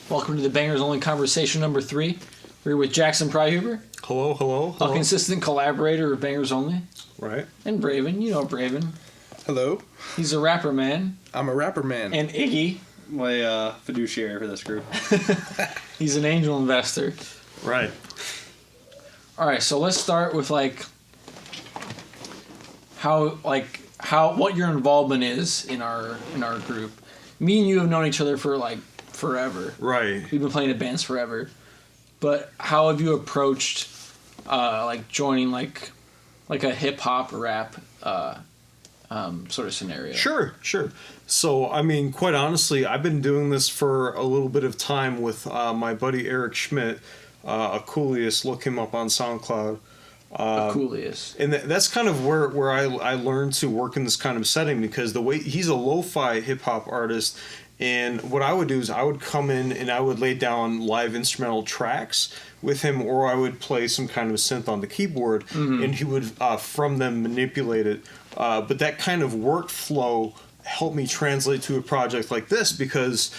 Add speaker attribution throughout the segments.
Speaker 1: Welcome to the Bangers Only Conversation number 3. We're with Jackson Pryhuber.
Speaker 2: Hello.
Speaker 1: A consistent collaborator of Bangers Only.
Speaker 2: Right.
Speaker 1: And Braven. You know Braven.
Speaker 3: Hello.
Speaker 1: He's a rapper man.
Speaker 3: I'm a rapper man.
Speaker 1: And Iggy.
Speaker 4: My fiduciary for this group.
Speaker 1: He's an angel investor.
Speaker 2: Right.
Speaker 1: Alright, so let's start with what your involvement is in our group. Me and you have known each other for forever.
Speaker 2: Right.
Speaker 1: We've been playing in bands forever. But how have you approached joining like a hip hop rap sort of scenario?
Speaker 2: Sure. So, I mean, quite honestly, I've been doing this for a little bit of time with my buddy Eric Schmidt, Acoolius. Look him up on SoundCloud.
Speaker 1: Acoolius.
Speaker 2: And that's kind of where I learned to work in this kind of setting, because the way he's a lo-fi hip-hop artist. And what I would do is I would come in and I would lay down live instrumental tracks with him, or I would play some kind of synth on the keyboard, and he would from them manipulate it. But that kind of workflow helped me translate to a project like this, because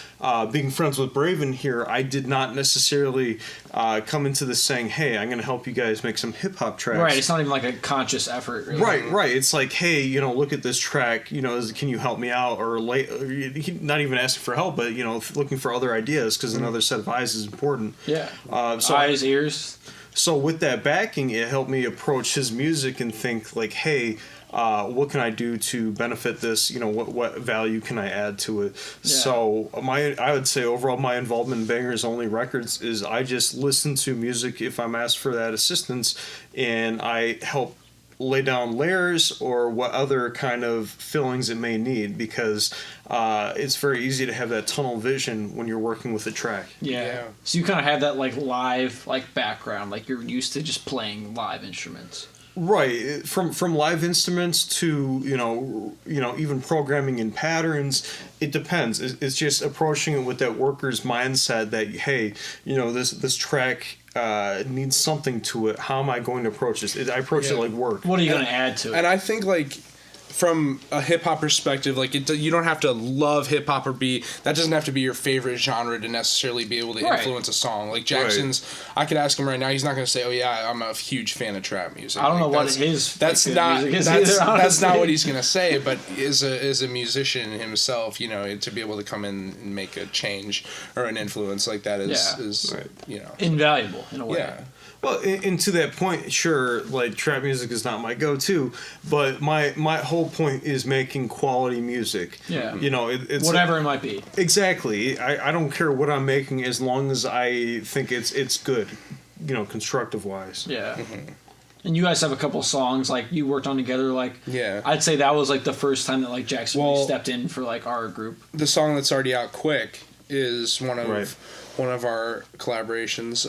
Speaker 2: being friends with Braven here, I did not necessarily come into this saying, hey, I'm going to help you guys make some hip-hop tracks.
Speaker 1: Right, it's not even like a conscious effort. Really.
Speaker 2: Right. It's like, hey, look at this track, can you help me out? Or not even asking for help, but, looking for other ideas, because another set of eyes is important.
Speaker 1: Yeah. Eyes, ears.
Speaker 2: So with that backing, it helped me approach his music and think like, hey, what can I do to benefit this? What value can I add to it? Yeah. So I would say overall my involvement in Bangers Only Records is I just listen to music if I'm asked for that assistance, and I help lay down layers or what other kind of fillings it may need, because it's very easy to have that tunnel vision when you're working with a track.
Speaker 1: Yeah. So you kind of have that live background, you're used to just playing live instruments.
Speaker 2: Right, from live instruments to even programming in patterns, it depends. It's just approaching it with that worker's mindset that, hey, this track needs something to it. How am I going to approach this? I approach it like work.
Speaker 1: What are you going to add to it?
Speaker 3: And I think from a hip hop perspective, you don't have to love hip hop that doesn't have to be your favorite genre to necessarily be able to influence a song. Like Jackson's, I could ask him right now, he's not going to say, "Oh yeah, I'm a huge fan of trap music."
Speaker 1: I don't know what his
Speaker 3: that's not that's not what he's going to say. But as a musician himself, to be able to come in and make a change or an influence like that is
Speaker 1: invaluable in a way.
Speaker 3: Yeah.
Speaker 2: Well, and to that point, sure, trap music is not my go-to, but my whole point is making quality music.
Speaker 1: Yeah.
Speaker 2: It's
Speaker 1: whatever it might be.
Speaker 2: Exactly. I don't care what I'm making as long as I think it's good, constructive-wise.
Speaker 1: Yeah. Mm-hmm. And you guys have a couple of songs you worked on together.
Speaker 3: Yeah.
Speaker 1: I'd say that was the first time that Jackson really stepped in for our group.
Speaker 3: The song that's already out, "Quick," is one of our collaborations.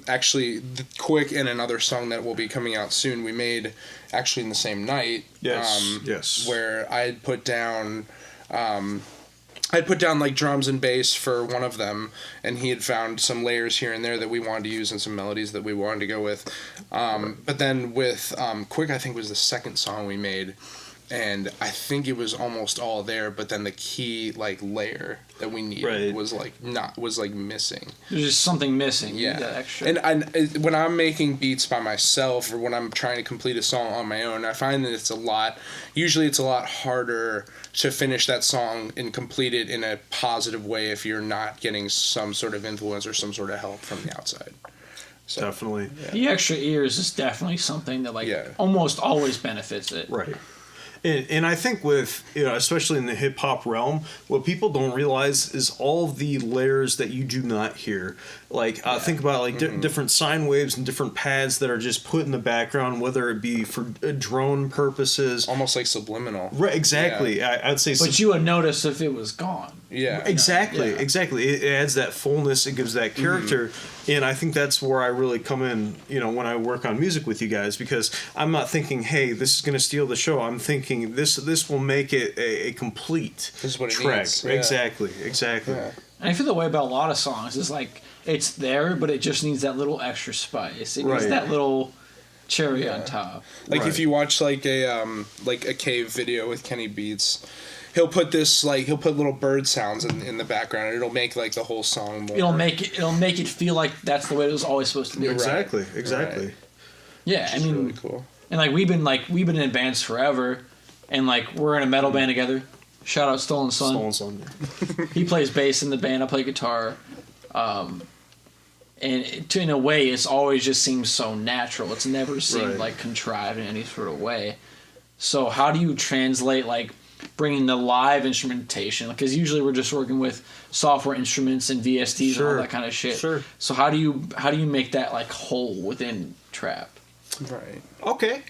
Speaker 3: Actually, the "Quick" and another song that will be coming out soon, we made actually in the same night.
Speaker 2: Yes.
Speaker 3: Where I had put down drums and bass for one of them, and he had found some layers here and there that we wanted to use and some melodies that we wanted to go with. But then with "Quick," I think was the second song we made. And I think it was almost all there, but then the key layer that we needed was missing.
Speaker 1: There's just something missing.
Speaker 3: Yeah.
Speaker 1: That extra.
Speaker 3: And when I'm making beats by myself, or when I'm trying to complete a song on my own, I find that it's a lot harder to finish that song and complete it in a positive way if you're not getting some sort of influence or some sort of help from the outside. So,
Speaker 2: definitely.
Speaker 1: Yeah. The extra ears is definitely something that almost always benefits it.
Speaker 2: Right. And I think with, especially in the hip-hop realm, what people don't realize is all the layers that you do not hear. Think about different sine waves and different pads that are just put in the background, whether it be for drone purposes.
Speaker 3: Almost like subliminal.
Speaker 2: Right, exactly. Yeah. I'd say
Speaker 1: but you would notice if it was gone.
Speaker 3: Yeah.
Speaker 2: Exactly. It adds that fullness, it gives that character. And I think that's where I really come in, when I work on music with you guys, because I'm not thinking, hey, this is going to steal the show. I'm thinking this will make it a complete
Speaker 3: this is what it
Speaker 2: track.
Speaker 3: Needs. Yeah.
Speaker 2: Exactly.
Speaker 1: Yeah. And I feel the way about a lot of songs. It's it's there, but it just needs that little extra spice. It needs that little cherry on top.
Speaker 3: If you watch a cave video with Kenny Beats, he'll put little bird sounds in the background, and it'll make like the whole song more.
Speaker 1: It'll make it feel like that's the way it was always supposed to be.
Speaker 2: Exactly.
Speaker 3: Right.
Speaker 1: Yeah, I mean,
Speaker 3: really cool.
Speaker 1: And like we've been in bands forever, and like we're in a metal band together. Shout out Stolen Son.
Speaker 2: Stolen Son.
Speaker 1: He plays bass in the band. I play guitar. And in a way, it's always just seems so natural. It's never seemed like contrived in any sort of way. So how do you translate like bringing the live instrumentation? Because usually we're just working with software instruments and VSTs and all that kind of shit.
Speaker 2: Sure.
Speaker 1: So how do you make that like whole within trap?
Speaker 3: Right.
Speaker 2: Okay.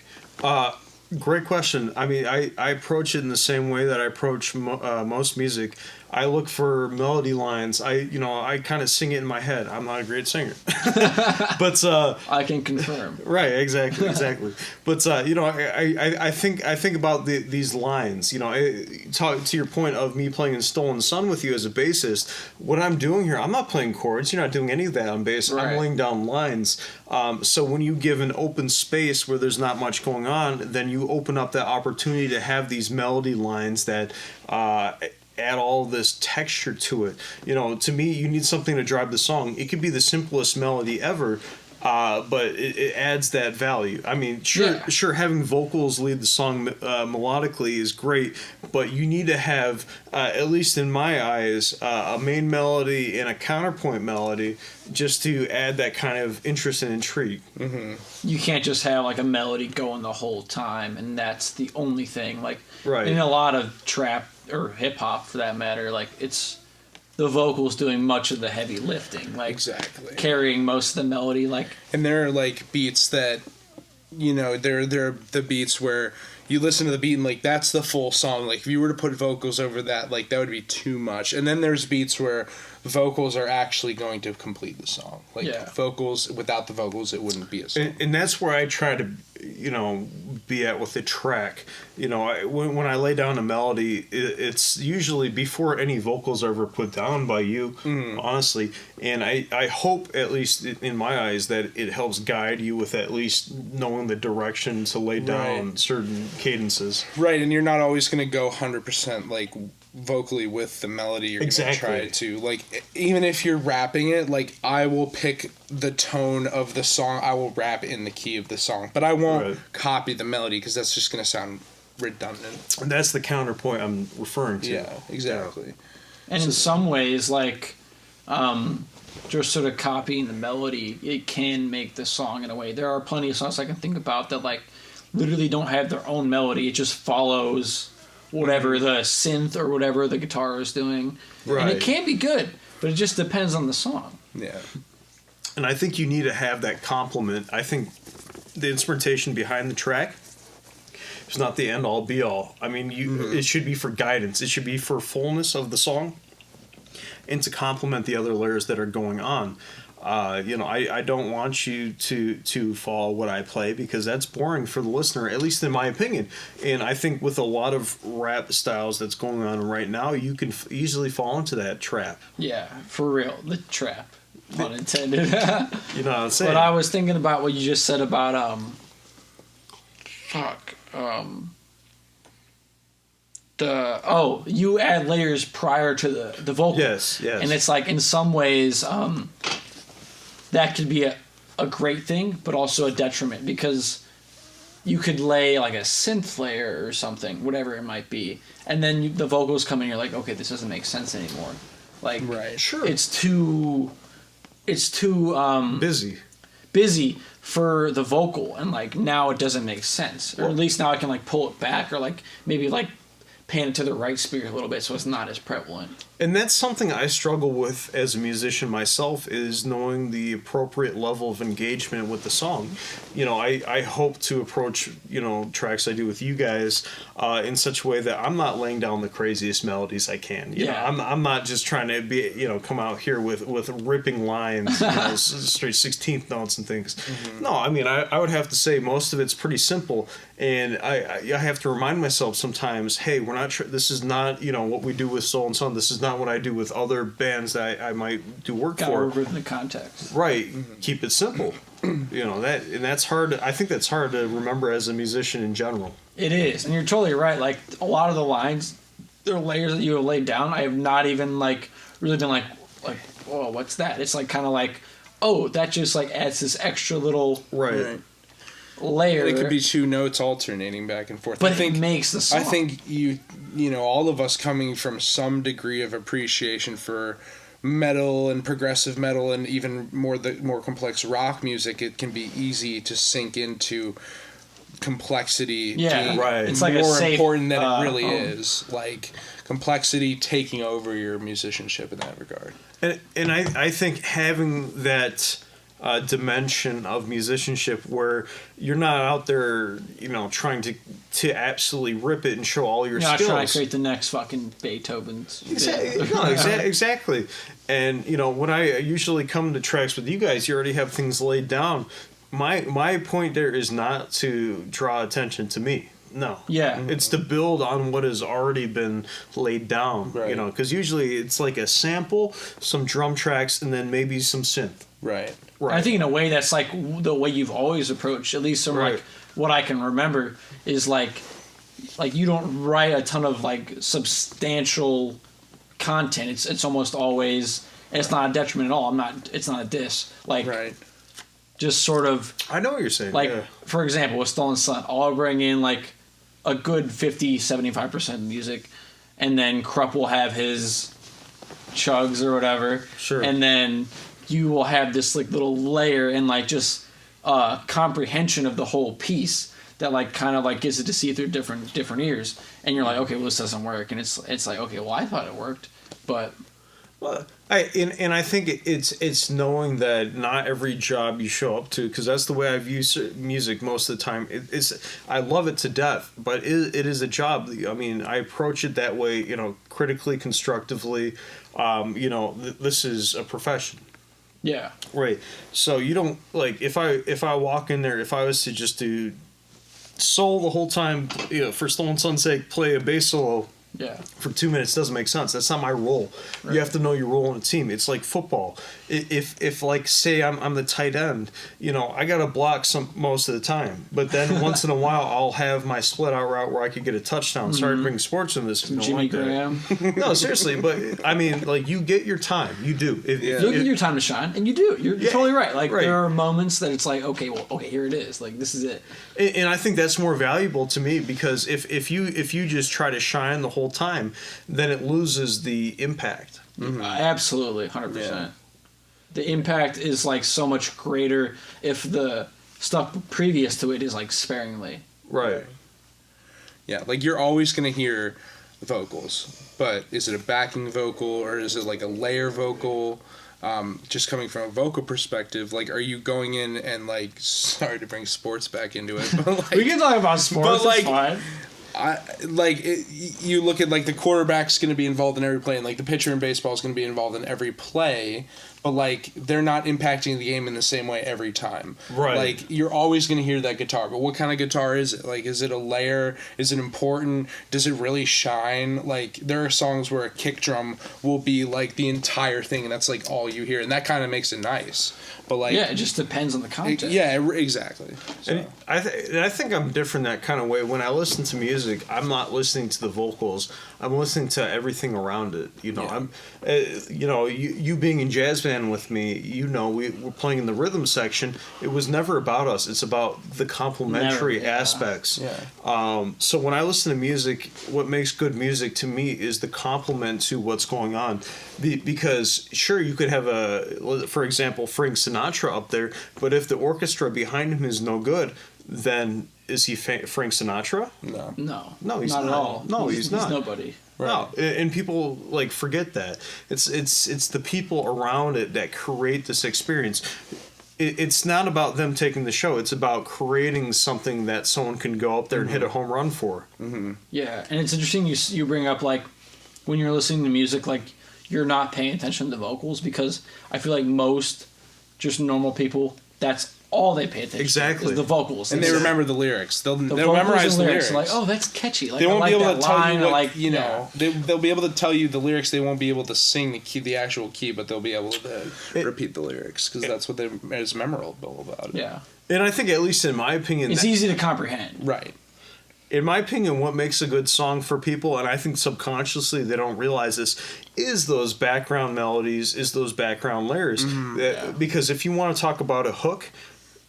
Speaker 2: Great question. I mean, I approach it in the same way that I approach most music. I look for melody lines. I kind of sing it in my head. I'm not a great singer, but
Speaker 1: I can confirm.
Speaker 2: Right, exactly. But I think about these lines. To your point of me playing in Stolen Sun with you as a bassist. What I'm doing here, I'm not playing chords. You're not doing any of that on bass.
Speaker 1: Right.
Speaker 2: I'm laying down lines. So when you give an open space where there's not much going on, then you open up that opportunity to have these melody lines that add all this texture to it. To me, you need something to drive the song. It could be the simplest melody ever, but it adds that value. I mean, sure, having vocals lead the song melodically is great, but you need to have, at least in my eyes, a main melody and a counterpoint melody just to add that kind of interest and intrigue.
Speaker 3: Mm-hmm.
Speaker 1: You can't just have like a melody going the whole time, and that's the only thing. Like
Speaker 2: Right.
Speaker 1: in a lot of trap or hip hop, for that matter, like it's the vocals doing much of the heavy lifting, like
Speaker 3: Exactly.
Speaker 1: carrying most of the melody. Like,
Speaker 3: And there are like beats that, they're the beats where you listen to the beat and like that's the full song. Like if you were to put vocals over that, like that would be too much. And then there's beats where vocals are actually going to complete the song. Like vocals, without the vocals, it wouldn't be a song.
Speaker 2: And that's where I try to, be at with the track. When I lay down a melody, it's usually before any vocals are ever put down by you, honestly. And I hope, at least in my eyes, that it helps guide you with at least knowing the direction to lay down certain cadences.
Speaker 3: Right, and you're not always going to go 100% like vocally with the melody. You're going to try to, like, even if you're rapping it, like, I will pick the tone of the song, I will rap in the key of the song, but I won't copy the melody because that's just going to sound redundant.
Speaker 2: And that's the counterpoint I'm referring to.
Speaker 3: Yeah, exactly.
Speaker 1: and in some ways, like, just sort of copying the melody, it can make the song in a way. There are plenty of songs I can think about that like literally don't have their own melody. It just follows whatever the synth or whatever the guitar is doing.
Speaker 2: Right.
Speaker 1: And it can be good, but it just depends on the song.
Speaker 3: Yeah.
Speaker 2: And I think you need to have that complement. I think the instrumentation behind the track is not the end all be all. I mean, it should be for guidance. It should be for fullness of the song and to complement the other layers that are going on. I don't want you to follow what I play because that's boring for the listener, at least in my opinion. And I think with a lot of rap styles that's going on right now, you can easily fall into that trap.
Speaker 1: Yeah, for real. The trap. Unintended.
Speaker 2: You know what I'm saying?
Speaker 1: But I was thinking about what you just said about you add layers prior to the vocal.
Speaker 2: Yes.
Speaker 1: And it's like in some ways that could be a great thing, but also a detriment because you could lay like a synth layer or something, whatever it might be, and then the vocals come in and you're like, okay, this doesn't make sense anymore. Like,
Speaker 2: Sure.
Speaker 1: It's too busy for the vocal, and like now it doesn't make sense, or at least now I can like pull it back, or like maybe like pan it to the right speaker a little bit so it's not as prevalent.
Speaker 2: And that's something I struggle with as a musician myself, is knowing the appropriate level of engagement with the song. I hope to approach, tracks I do with you guys in such a way that I'm not laying down the craziest melodies I can. I'm not just trying to be, come out here with ripping lines, straight 16th notes and things. Mm-hmm. No, I mean, I would have to say most of it's pretty simple. And I have to remind myself sometimes, hey, we're not this is not, what we do with Soul and Son. This is not what I do with other bands that I might do work for.
Speaker 1: Within the context.
Speaker 2: Right. Mm-hmm. Keep it simple. That's hard. I think that's hard to remember as a musician in general.
Speaker 1: It is. And you're totally right. Like a lot of the lines there are layers that you have laid down. I have not even like really been like whoa, what's that? It's like kind of like, oh, that just like adds this extra little layer.
Speaker 3: It could be two notes alternating back and forth.
Speaker 1: But
Speaker 3: I think
Speaker 1: it makes the song.
Speaker 3: I think you know, all of us coming from some degree of appreciation for metal and progressive metal and even more complex rock music, it can be easy to sink into complexity being
Speaker 1: It's like
Speaker 3: more
Speaker 1: a safe,
Speaker 3: important than it really is. Like complexity taking over your musicianship in that regard.
Speaker 2: And I think having that dimension of musicianship where you're not out there, you know, trying to absolutely rip it and show all your skills.
Speaker 1: You're not trying to create the next fucking Beethoven's.
Speaker 2: Exactly. And, you know, when I usually come to tracks with you guys, you already have things laid down. My point there is not to draw attention to me. No.
Speaker 1: Yeah.
Speaker 2: It's to build on what has already been laid down.
Speaker 3: Right.
Speaker 2: You know, because usually it's like a sample, some drum tracks, and then maybe some synth.
Speaker 3: Right.
Speaker 2: Right.
Speaker 1: I think in a way that's like the way you've always approached, at least from like what I can remember, is like you don't write a ton of like substantial content. It's almost always, and it's not a detriment at all. It's not a diss. Like just sort of.
Speaker 2: I know what you're saying.
Speaker 1: Like for example, with Stolen Sun, I'll bring in like a good 50-75% music, and then Krupp will have his chugs or whatever.
Speaker 2: Sure.
Speaker 1: And then you will have this like little layer and like just comprehension of the whole piece that like kind of like gets it to see through different ears, and you're like, okay, well, this doesn't work, and it's like, okay, well, I thought it worked, but
Speaker 2: well, I think it's knowing that not every job you show up to, because that's the way I view music most of the time. I love it to death, but it is a job. I mean, I approach it that way, you know, critically, constructively. You know, this is a profession.
Speaker 1: Yeah.
Speaker 2: Right. So you don't like if I walk in there, if I was to just do soul the whole time, you know, for Stolen Sun's sake, play a bass solo.
Speaker 1: Yeah.
Speaker 2: For 2 minutes doesn't make sense. That's not my role. Right. You have to know your role in a team. It's like football. If like say I'm the tight end, you know, I gotta block most of the time. But then once in a while I'll have my split out route where I could get a touchdown. Sorry to bring sports in this.
Speaker 1: Jimmy Graham.
Speaker 2: No, seriously, but I mean, like you get your time. You do.
Speaker 1: You get your time to shine, and you do. You're totally right. Like there are moments that it's like, okay, here it is. Like this is it.
Speaker 2: And I think that's more valuable to me because if you just try to shine the whole time, then it loses the impact.
Speaker 1: Mm-hmm. Absolutely, 100%. The impact is like so much greater if the stuff previous to it is like sparingly.
Speaker 2: Right.
Speaker 3: Yeah, like you're always gonna hear vocals, but is it a backing vocal or is it like a layer vocal? Just coming from a vocal perspective, like, are you going in and like, sorry to bring sports back into it, but like,
Speaker 1: we can talk about sports. But like,
Speaker 3: you look at like the quarterback's going to be involved in every play, and like the pitcher in baseball is going to be involved in every play, but like they're not impacting the game in the same way every time.
Speaker 2: Right.
Speaker 3: Like you're always going to hear that guitar, but what kind of guitar is it? Like, is it a layer? Is it important? Does it really shine? Like there are songs where a kick drum will be like the entire thing, and that's like all you hear, and that kind of makes it nice. But like,
Speaker 1: yeah, it just depends on the content.
Speaker 3: Exactly. So.
Speaker 2: And I think I'm different that kind of way. When I listen to music, I'm not listening to the vocals. I'm listening to everything around it. You know, I'm, you know, you being in jazz band with me, you know, we're playing in the rhythm section. It was never about us. It's about the complementary aspects.
Speaker 3: Yeah.
Speaker 2: So when I listen to music, what makes good music to me is the complement to what's going on. Because sure, you could have for example, Frank Sinatra up there, but if the orchestra behind him is no good, then is he Frank Sinatra?
Speaker 3: No,
Speaker 2: he's
Speaker 1: not at all.
Speaker 2: No, he's not.
Speaker 1: He's nobody.
Speaker 2: Right. No, and people like forget that. It's the people around it that create this experience. It's not about them taking the show. It's about creating something that someone can go up there and hit a home run for.
Speaker 3: Mm-hmm.
Speaker 1: Yeah, and it's interesting you bring up like when you're listening to music, like you're not paying attention to the vocals, because I feel like most just normal people, that's all they pay attention to is the vocals.
Speaker 3: And they remember the lyrics. They'll memorize the lyrics.
Speaker 1: Like, oh, that's catchy. Like,
Speaker 3: they won't be able to tell you what,
Speaker 1: like,
Speaker 3: you know, they'll be able to tell you the lyrics. They won't be able to sing the actual key, but they'll be able to repeat the lyrics because that's what is memorable about it.
Speaker 1: Yeah.
Speaker 2: And I think, at least in my opinion,
Speaker 1: it's easy to comprehend.
Speaker 3: Right.
Speaker 2: in my opinion, what makes a good song for people, and I think subconsciously they don't realize this, is those background melodies, is those background layers. Because if you want to talk about a hook,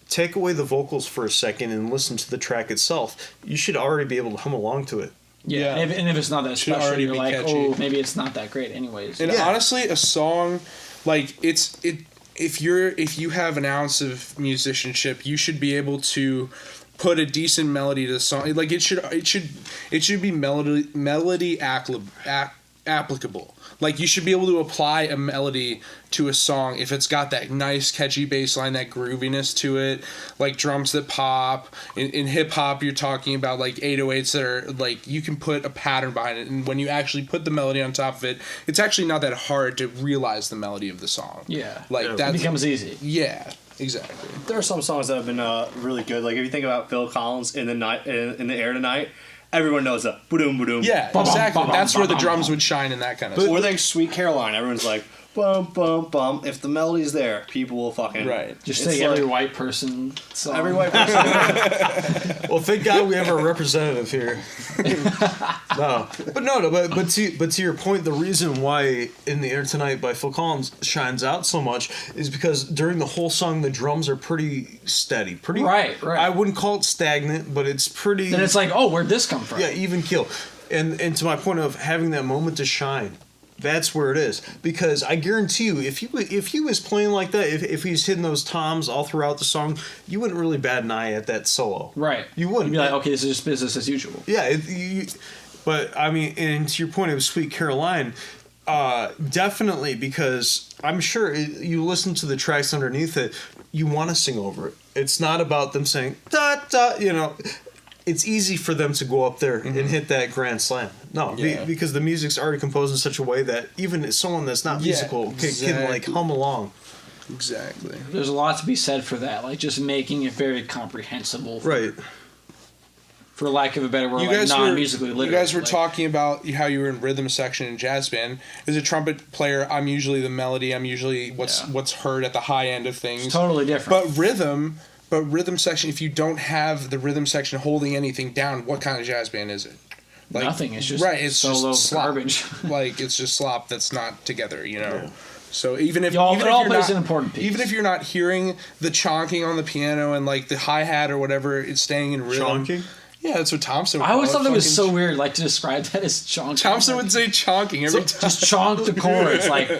Speaker 2: take away the vocals for a second and listen to the track itself. You should already be able to hum along to it.
Speaker 1: Yeah, and if it's not that
Speaker 3: Should
Speaker 1: special,
Speaker 3: already
Speaker 1: you're
Speaker 3: be
Speaker 1: like,
Speaker 3: catchy.
Speaker 1: oh, maybe it's not that great anyways.
Speaker 3: And honestly, a song like if you have an ounce of musicianship, you should be able to put a decent melody to the song. Like it should be melody applicable. Like you should be able to apply a melody to a song if it's got that nice catchy bass line, that grooviness to it, like drums that pop. In hip hop, you're talking about like 808s that are like you can put a pattern behind it, and when you actually put the melody on top of it, it's actually not that hard to realize the melody of the song.
Speaker 1: Yeah,
Speaker 3: like that
Speaker 1: becomes easy.
Speaker 3: Yeah, exactly.
Speaker 4: There are some songs that have been really good. Like if you think about Phil Collins in the Air Tonight, everyone knows that. Boom, boom.
Speaker 3: Yeah, exactly. That's where the drums would shine in that kind of stuff.
Speaker 4: Or like Sweet Caroline, everyone's like, bum, bum, bum. If the melody's there, people will fucking...
Speaker 3: Right.
Speaker 1: Just take every white person song.
Speaker 4: Every white person.
Speaker 2: Well, thank God we have a representative here. But to your point, the reason why "In the Air Tonight" by Phil Collins shines out so much is because during the whole song, the drums are pretty steady, pretty
Speaker 1: right.
Speaker 2: I wouldn't call it stagnant, but it's pretty.
Speaker 1: Then it's like, oh, where'd this come from?
Speaker 2: Yeah, even keel, and to my point of having that moment to shine. That's where it is, because I guarantee you, if he was playing like that, if he's hitting those toms all throughout the song, you wouldn't really bat an eye at that solo.
Speaker 1: Right.
Speaker 2: You wouldn't.
Speaker 1: You'd be like, okay, this is just business as usual.
Speaker 2: Yeah, but I mean, and to your point of Sweet Caroline, definitely, because I'm sure you listen to the tracks underneath it, you want to sing over it. It's not about them saying da da, It's easy for them to go up there and hit that grand slam. No, because the music's already composed in such a way that even someone that's not musical can like hum along.
Speaker 3: Exactly.
Speaker 1: There's a lot to be said for that, like just making it very comprehensible. For lack of a better word, like non-musically literate.
Speaker 3: You guys were talking about how you were in rhythm section in jazz band. As a trumpet player, I'm usually the melody. I'm usually what's heard at the high end of things.
Speaker 1: It's totally different.
Speaker 3: But rhythm section, if you don't have the rhythm section holding anything down, what kind of jazz band is it? Like,
Speaker 1: nothing. It's just
Speaker 3: it's
Speaker 1: solo
Speaker 3: just
Speaker 1: garbage.
Speaker 3: Like it's just slop that's not together, Yeah. So even if
Speaker 1: it all plays an important piece.
Speaker 3: Even if you're not hearing the chonking on the piano and like the hi hat or whatever, it's staying in rhythm.
Speaker 2: Chonking?
Speaker 3: Yeah, that's what Thompson would
Speaker 1: I always
Speaker 3: call
Speaker 1: thought that was so weird, like to describe that as chonking.
Speaker 3: Thompson would say chonking every time.
Speaker 1: Just chonk the chords, like.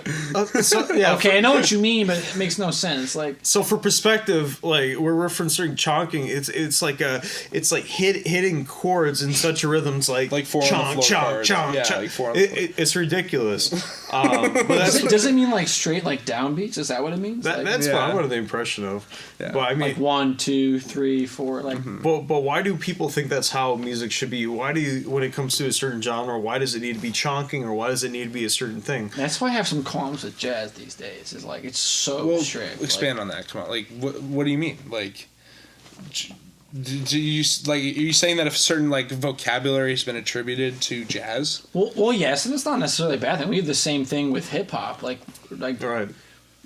Speaker 1: Okay, I know what you mean, but it makes no sense. Like,
Speaker 2: so for perspective, like we're referencing chonking. It's like hitting chords in such a rhythm. It's like
Speaker 3: four
Speaker 2: chonk,
Speaker 3: on the floor
Speaker 2: chonk,
Speaker 3: chords.
Speaker 2: chonk,
Speaker 3: Yeah,
Speaker 2: chonk.
Speaker 3: like four on the floor.
Speaker 2: It's ridiculous. But
Speaker 1: does it mean like straight like downbeats? Is that what it means?
Speaker 2: That's what I'm under the impression of.
Speaker 3: Yeah.
Speaker 2: But I mean,
Speaker 1: like 1, 2, 3, 4, like.
Speaker 2: But why do people think that's how music should be? Why do you, when it comes to a certain genre, why does it need to be chonking, or why does it need to be a certain thing?
Speaker 1: That's why I have some qualms with jazz these days. Is like it's so strict.
Speaker 3: Expand on that. Come on. Like, what do you mean? Like, do you like? Are you saying that a certain like vocabulary has been attributed to jazz?
Speaker 1: Well, yes, and it's not necessarily a bad thing. We have the same thing with hip hop, like
Speaker 2: Right.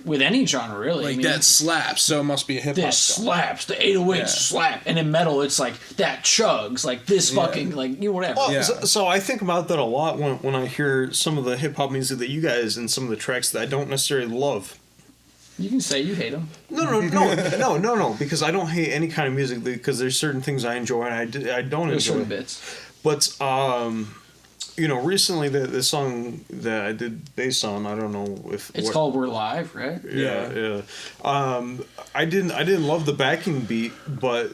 Speaker 1: with any genre, really.
Speaker 3: Like,
Speaker 1: I mean,
Speaker 3: that slaps, so it must be a hip hop
Speaker 1: this
Speaker 3: song.
Speaker 1: slaps, the 808s slap, and in metal it's like that chugs, like this fucking like whatever.
Speaker 2: Well, so I think about that a lot when I hear some of the hip hop music that you guys and some of the tracks that I don't necessarily love.
Speaker 1: You can say you hate them.
Speaker 2: No, because I don't hate any kind of music, because there's certain things I enjoy and I don't
Speaker 1: There's
Speaker 2: enjoy.
Speaker 1: certain bits.
Speaker 2: But recently the song that I did bass on, I don't know if
Speaker 1: it's called "We're Live," right?
Speaker 2: Yeah. I didn't love the backing beat, but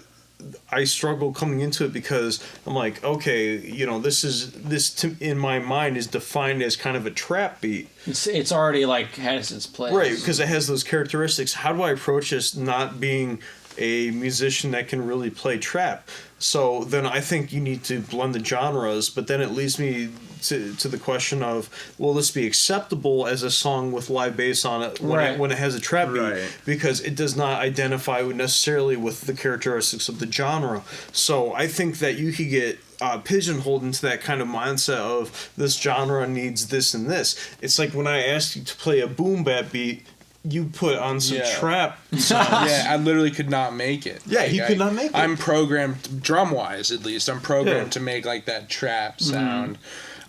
Speaker 2: I struggled coming into it because I'm like, okay, this in my mind is defined as kind of a trap beat.
Speaker 1: It's already like has its place,
Speaker 2: Right, because it has those characteristics. How do I approach this not being a musician that can really play trap? So then I think you need to blend the genres, but then it leads me to the question of, will this be acceptable as a song with live bass on it when it has a trap beat? Because it does not identify necessarily with the characteristics of the genre. So I think that you could get pigeonholed into that kind of mindset of this genre needs this and this. It's like when I asked you to play a boom bap beat, you put on some
Speaker 3: Yeah.
Speaker 2: trap sounds.
Speaker 3: Yeah, I literally could not make it.
Speaker 2: Yeah, he could not make it.
Speaker 3: I'm programmed, drum-wise at least, I'm programmed
Speaker 2: Yeah.
Speaker 3: to make, like, that trap sound.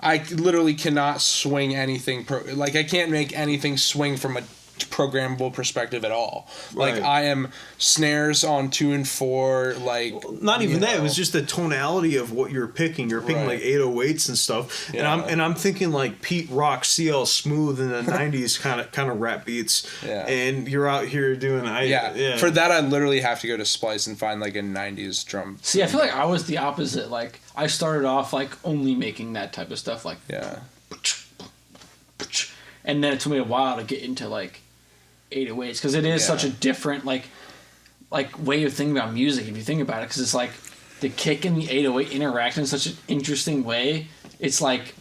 Speaker 3: I literally cannot swing anything, I can't make anything swing from a programmable perspective at all. Like,
Speaker 2: Right.
Speaker 3: I am snares on 2 and 4, like...
Speaker 2: Not even
Speaker 3: you
Speaker 2: that. It
Speaker 3: know.
Speaker 2: was just the tonality of what you're picking. You're picking
Speaker 3: Right.
Speaker 2: like 808s and stuff.
Speaker 3: Yeah.
Speaker 2: And I'm thinking like Pete Rock, CL Smooth in the 90s kind of rap beats.
Speaker 3: Yeah.
Speaker 2: And you're out here doing
Speaker 3: Yeah. For that, I literally have to go to Splice and find, like, a 90s drum.
Speaker 1: See, I feel like I was the opposite. Like, I started off, like, only making that type of stuff, like,
Speaker 3: Yeah.
Speaker 1: and then it took me a while to get into, like, 808s, because it is
Speaker 3: Yeah.
Speaker 1: such a different, like way of thinking about music, if you think about it, because it's, like, the kick and the 808 interact in such an interesting way. It's, like,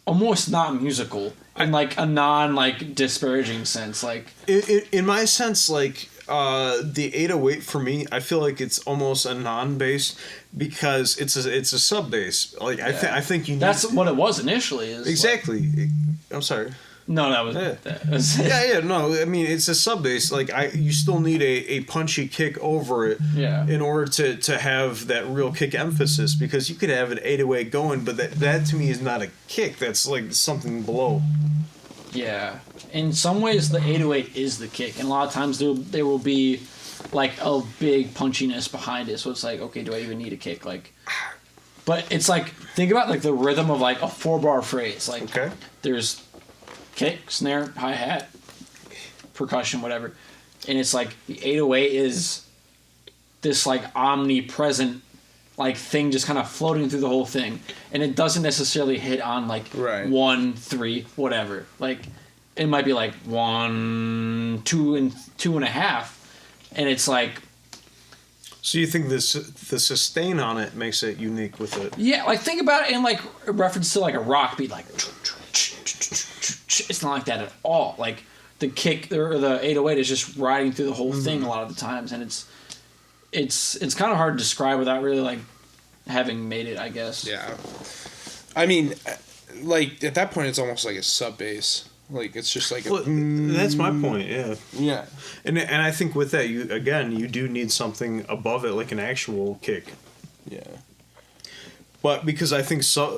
Speaker 1: almost not musical, in, like, a non, like, disparaging sense, like...
Speaker 2: in my sense, like, the 808 for me, I feel like it's almost a non-bass because it's a sub-bass. Like, I think you need...
Speaker 1: That's what it was initially. Is
Speaker 2: Exactly. I'm sorry.
Speaker 1: No, that was...
Speaker 2: Yeah.
Speaker 1: That was
Speaker 2: No, I mean, it's a sub bass. Like, you still need a punchy kick over it
Speaker 1: Yeah.
Speaker 2: in order to have that real kick emphasis, because you could have an 808 going, but that to me is not a kick. That's like something below.
Speaker 1: Yeah. In some ways, the 808 is the kick, and a lot of times there will be, like, a big punchiness behind it, so it's like, okay, do I even need a kick? Like... But it's like, think about, like, the rhythm of, like, a 4-bar phrase. Like,
Speaker 2: Okay.
Speaker 1: there's kick, snare, hi-hat, percussion, whatever. And it's like the 808 is this, like, omnipresent, like, thing just kind of floating through the whole thing. And it doesn't necessarily hit on, like,
Speaker 3: Right.
Speaker 1: 1, 3, whatever. Like, it might be like 1, 2, and 2.5. And it's like...
Speaker 2: So you think the sustain on it makes it unique with it?
Speaker 1: Yeah, like, think about it in, like, a reference to, like, a rock beat, like... It's not like that at all. Like, the kick or the 808 is just riding through the whole thing a lot of the times, and it's kind of hard to describe without really, like, having made it, I guess.
Speaker 3: Yeah. I mean, like, at that point, it's almost like a sub bass. Like, it's just like
Speaker 2: Well, that's my point. Yeah.
Speaker 3: yeah.
Speaker 2: And I think with that, you do need something above it, like an actual kick.
Speaker 3: Yeah.
Speaker 2: But because I think sub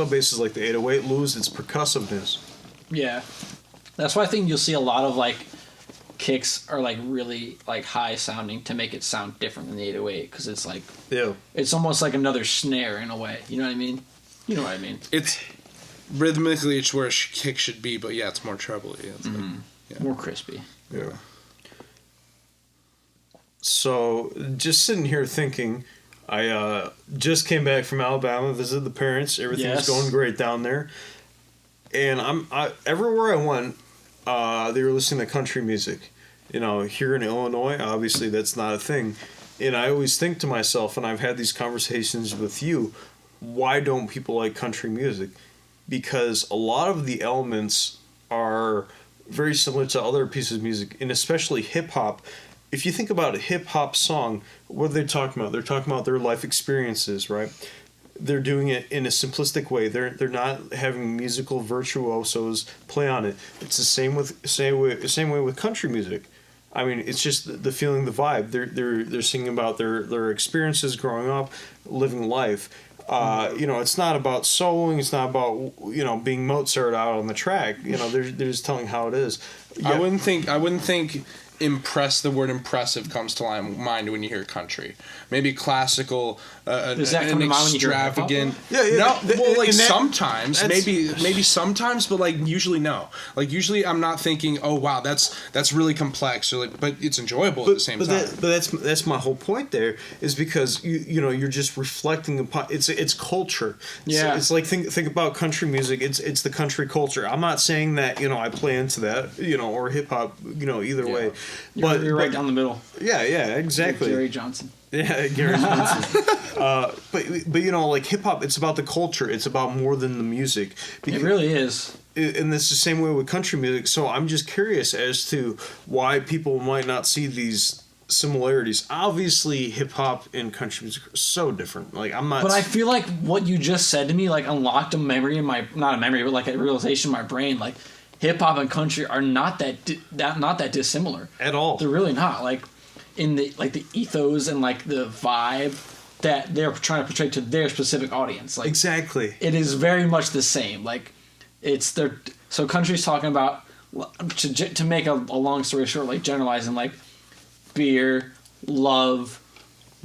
Speaker 2: basses like the 808 lose its percussiveness.
Speaker 1: Yeah. That's why I think you'll see a lot of, like, kicks are, like, really, like, high sounding to make it sound different than the 808, because it's like...
Speaker 2: Yeah.
Speaker 1: It's almost like another snare in a way. You know what I mean? You know what I mean.
Speaker 3: It's rhythmically, it's where a kick should be, but yeah, it's more trebly. It's like,
Speaker 1: More crispy.
Speaker 2: Yeah. So, just sitting here thinking, I just came back from Alabama, visited the parents. Everything's
Speaker 1: Yes.
Speaker 2: going great down there. And everywhere I went, they were listening to country music. You know, here in Illinois, obviously that's not a thing. And I always think to myself, and I've had these conversations with you, why don't people like country music? Because a lot of the elements are very similar to other pieces of music, and especially hip-hop. If you think about a hip-hop song, what are they talking about? They're talking about their life experiences, right? They're doing it in a simplistic way. They're not having musical virtuosos play on it. It's the same way with country music. I mean, it's just the feeling, the vibe. They're singing about their experiences growing up, living life. You know, it's not about soloing. It's not about, you know, being Mozart out on the track. You know, they're just telling how it is.
Speaker 3: I wouldn't think the word impressive comes to mind when you hear country. Maybe classical,
Speaker 1: Does that
Speaker 3: an
Speaker 1: come to mind when you hear hip-hop?
Speaker 2: Yeah,
Speaker 3: extravagant.
Speaker 2: yeah,
Speaker 3: No, well, like
Speaker 2: and that-
Speaker 3: sometimes,
Speaker 2: that's-
Speaker 3: maybe sometimes, but like usually no. Like usually, I'm not thinking, oh wow, that's really complex, or like, but it's enjoyable at the same time.
Speaker 2: That's my whole point. There is because you know you're just reflecting upon it's culture.
Speaker 1: Yeah.
Speaker 2: It's like think about country music. It's the country culture. I'm not saying that you know I play into that or hip hop either way.
Speaker 1: You're right down the middle.
Speaker 2: Yeah, exactly.
Speaker 1: Gary Johnson.
Speaker 2: Yeah, Gary Johnson. But like hip hop, it's about the culture. It's about more than the music.
Speaker 1: It really is.
Speaker 2: And it's the same way with country music. So I'm just curious as to why people might not see these similarities. Obviously, hip hop and country music are so different. Like I'm not.
Speaker 1: But I feel like what you just said to me, like, unlocked a memory in my, not a memory, but like a realization in my brain. Like, hip hop and country are not that dissimilar
Speaker 2: At all.
Speaker 1: They're really not. Like in the ethos and like the vibe that they're trying to portray to their specific audience. Like
Speaker 2: Exactly.
Speaker 1: it is very much the same. Like it's their so country's talking about to make a long story short, like generalizing like beer, love,